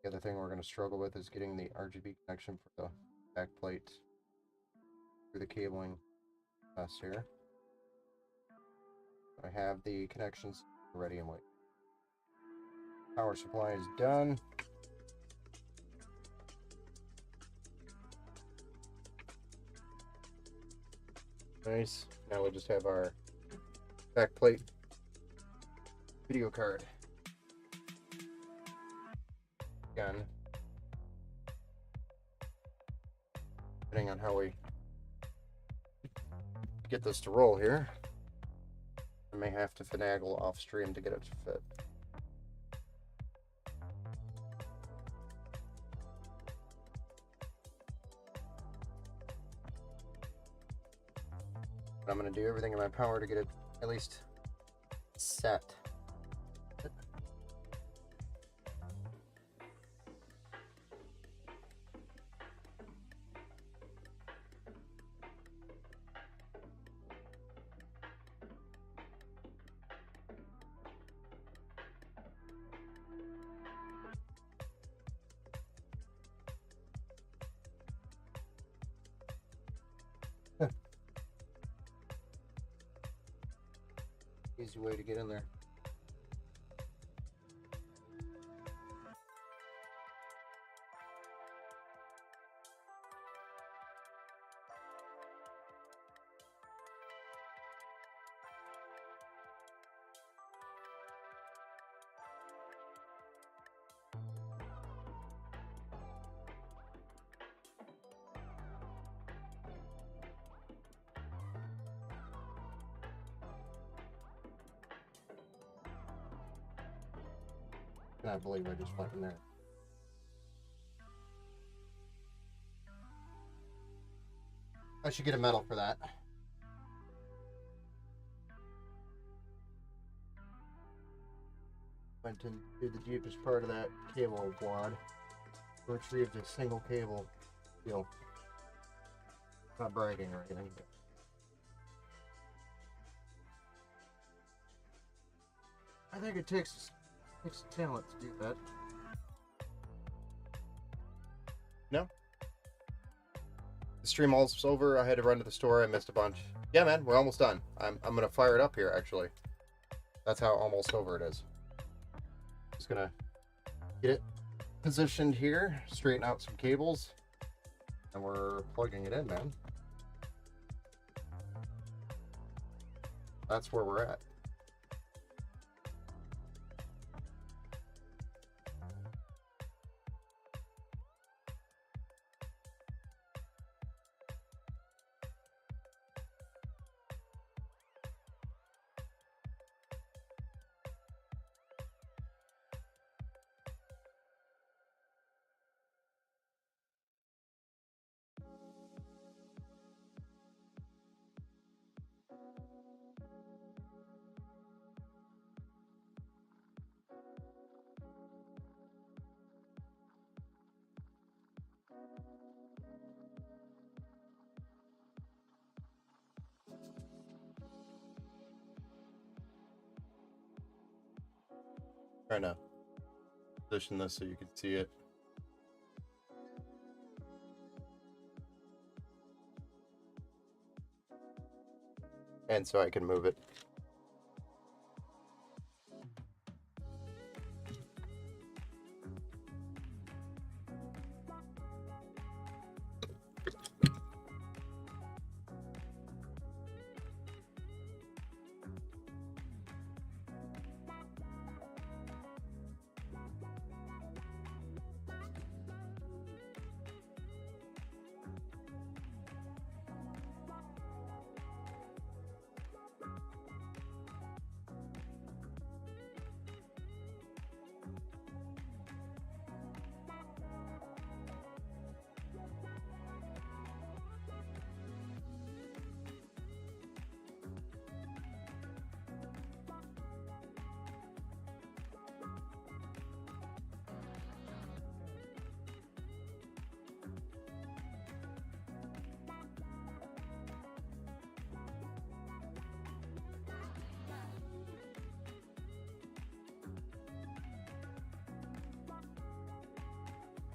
The other thing we're going to struggle with is getting the RGB connection for the back plate through the cabling mess here. I have the connections ready and wait. Power supply is done. Nice. Now we'll just have our back plate video card. Again, depending on how we get this to roll here, I may have to finagle off stream to get it to fit. I'm going to do everything in my power to get it at least set. Easy way to get in there. I cannot believe I just went in there. I should get a medal for that. Went and did the deepest part of that cable wad. Retrieved a single cable. You know, not bragging or anything, but I think it takes talent to do that. No? The stream almost over. I had to run to the store. I missed a bunch. Yeah, man, we're almost done. I'm gonna fire it up here, actually. That's how almost over it is. Just gonna get it positioned here, straighten out some cables, and we're plugging it in, man. That's where we're at. Trying to position this so you can see it. And so I can move it.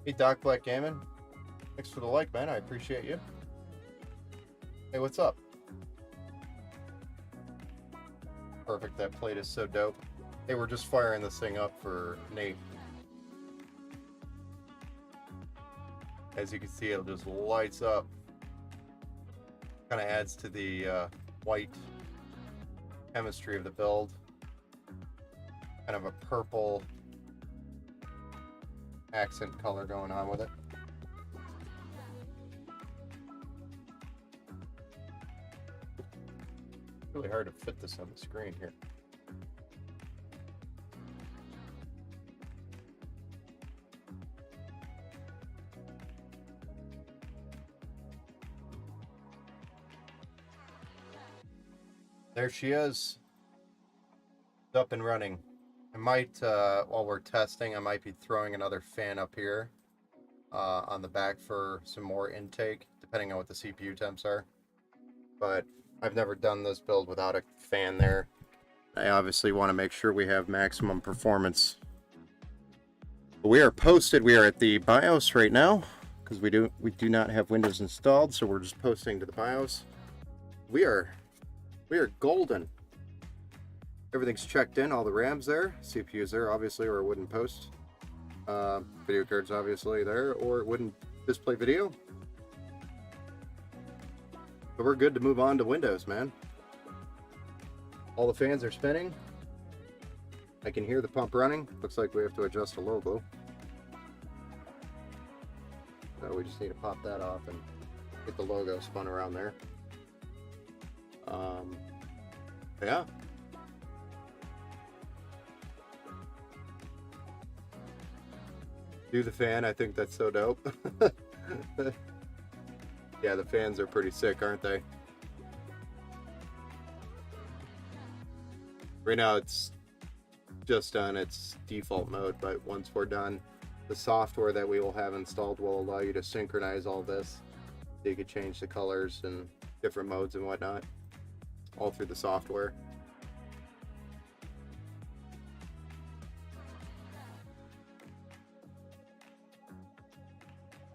Hey, Doc Black Gammon. Thanks for the like, man. I appreciate you. Hey, what's up? Perfect. That plate is so dope. Hey, we're just firing this thing up for Nate. As you can see, it just lights up. Kind of adds to the white chemistry of the build. Kind of a purple accent color going on with it. Really hard to fit this on the screen here. There she is. It's up and running. I might, while we're testing, I might be throwing another fan up here on the back for some more intake, depending on what the CPU temps are. But I've never done this build without a fan there. I obviously want to make sure we have maximum performance. But we are posted. We are at the BIOS right now because we do not have Windows installed, so we're just posting to the BIOS. We are golden. Everything's checked in, all the RAM's there, CPU's there, obviously, or it wouldn't post. Video cards obviously there, or it wouldn't display video. But we're good to move on to Windows, man. All the fans are spinning. I can hear the pump running. Looks like we have to adjust the logo. So we just need to pop that off and get the logo spun around there. Yeah. Do the fan, I think that's so dope. Yeah, the fans are pretty sick, aren't they? Right now it's just on its default mode, but once we're done, the software that we will have installed will allow you to synchronize all this. So you could change the colors and different modes and whatnot, all through the software.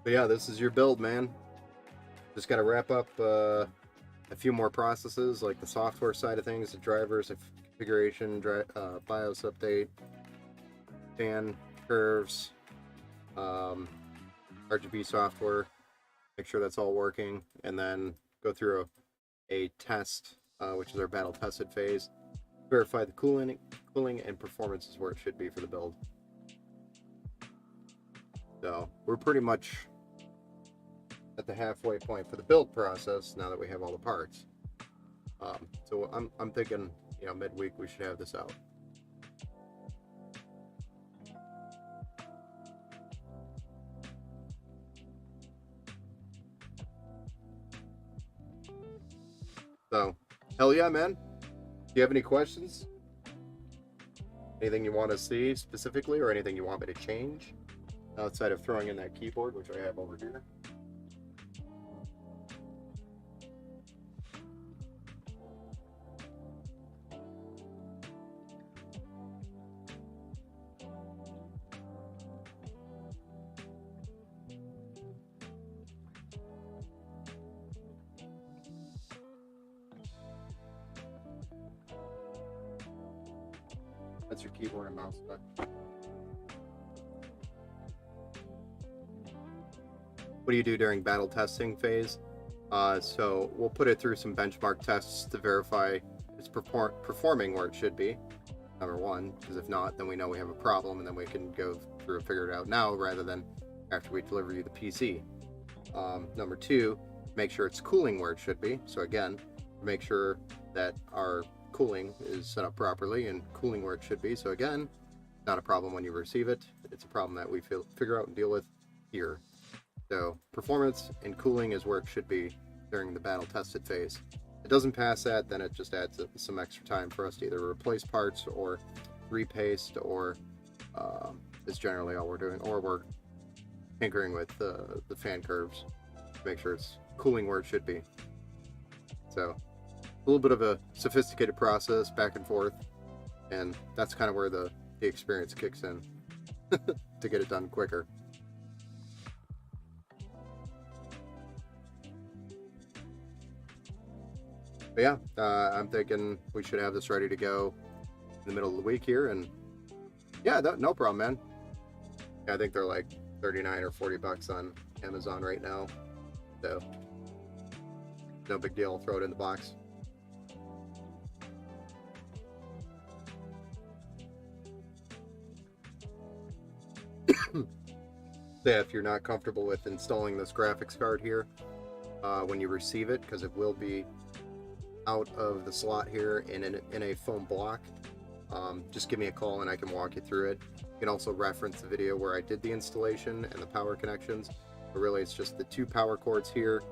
But yeah, this is your build, man. Just got to wrap up a few more processes, like the software side of things, the drivers, the configuration, BIOS update, fan curves, RGB software, make sure that's all working, and then go through a test, which is our battle tested phase. Verify the cooling and performance is where it should be for the build. So we're pretty much at the halfway point for the build process now that we have all the parts. So I'm thinking, you know, midweek we should have this out. So, hell yeah, man. Do you have any questions? Anything you want to see specifically, or anything you want me to change outside of throwing in that keyboard, which I have over here? That's your keyboard and mouse back. What do you do during battle testing phase? So we'll put it through some benchmark tests to verify it's performing where it should be, number one, because if not, then we know we have a problem, and then we can go through and figure it out now rather than after we deliver you the PC. Number two, make sure it's cooling where it should be. So again, make sure that our cooling is set up properly and cooling where it should be. So again, not a problem when you receive it. It's a problem that we figure out and deal with here. So performance and cooling is where it should be during the battle tested phase. If it doesn't pass that, then it just adds some extra time for us to either replace parts or repaste, or is generally all we're doing, or we're tinkering with the fan curves to make sure it's cooling where it should be. So a little bit of a sophisticated process back and forth, and that's kind of where the experience kicks in to get it done quicker. But yeah, I'm thinking we should have this ready to go in the middle of the week here, and yeah, no problem, man. Yeah, I think they're like 39 or 40 bucks on Amazon right now, so no big deal. I'll throw it in the box. Yeah, if you're not comfortable with installing this graphics card here when you receive it, because it will be out of the slot here in a foam block, just give me a call and I can walk you through it. You can also reference the video where I did the installation and the power connections, but really it's just the 2 power cords here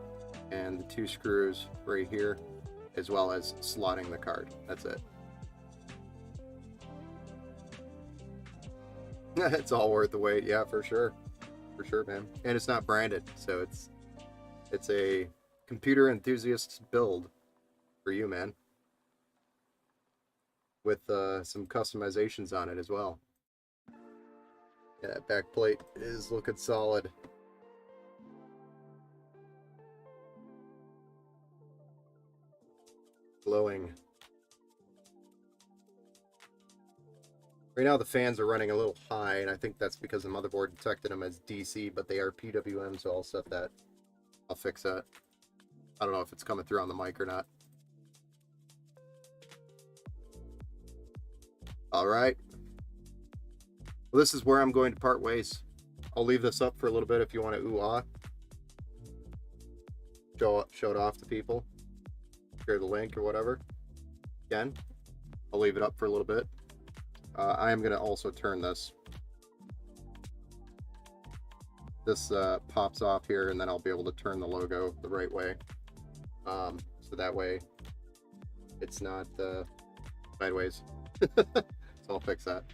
and the 2 screws right here, as well as slotting the card. That's it. It's all worth the wait. Yeah, for sure. For sure, man. And it's not branded, so it's a computer enthusiast build for you, man, with some customizations on it as well. Yeah, that back plate is looking solid. Glowing. Right now the fans are running a little high, and I think that's because the motherboard detected them as DC, but they are PWM, so I'll set that. I'll fix that. I don't know if it's coming through on the mic or not. Alright. Well, this is where I'm going to part ways. I'll leave this up for a little bit if you want to ooh-ah. Show it off to people. Share the link or whatever. Again, I'll leave it up for a little bit. I am going to also turn this. This pops off here, and then I'll be able to turn the logo the right way. So that way it's not sideways. So I'll fix that.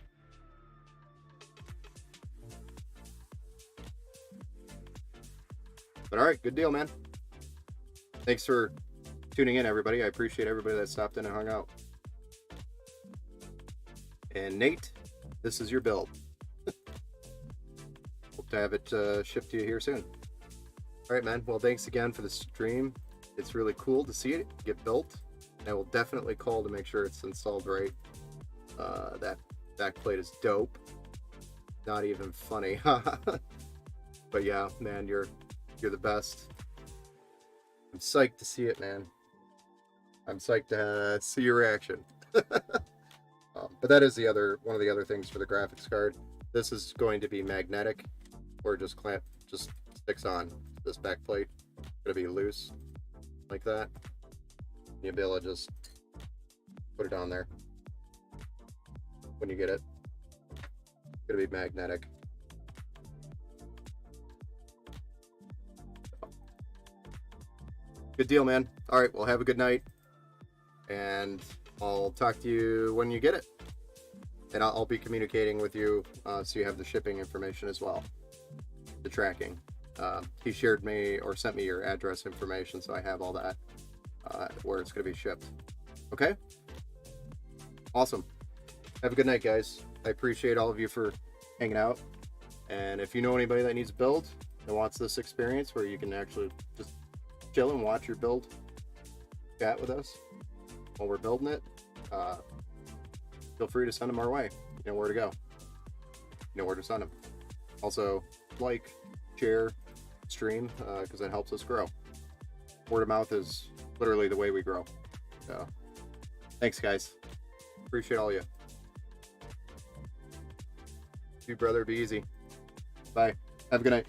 But alright, good deal, man. Thanks for tuning in, everybody. I appreciate everybody that stopped in and hung out. And Nate, this is your build. Hope to have it shipped to you here soon. Alright, man. Well, thanks again for the stream. It's really cool to see it get built. And I will definitely call to make sure it's installed right. That back plate is dope. Not even funny. But yeah, man, you're the best. I'm psyched to see it, man. I'm psyched to see your reaction. But that is one of the other things for the graphics card. This is going to be magnetic, or just sticks on this back plate. It's gonna be loose like that. You'll be able to just put it on there when you get it. It's gonna be magnetic. Good deal, man. All right, well, have a good night, and I'll talk to you when you get it. And I'll be communicating with you, so you have the shipping information as well, the tracking. He shared me or sent me your address information, so I have all that, where it's going to be shipped. Okay? Awesome. Have a good night, guys. I appreciate all of you for hanging out. And if you know anybody that needs a build and wants this experience where you can actually just chill and watch your build, chat with us while we're building it, feel free to send them our way. You know where to go. You know where to send them. Also, like, share, stream, because it helps us grow. Word of mouth is literally the way we grow. So, thanks, guys. Appreciate all of you. You, brother. Be easy. Bye. Have a good night.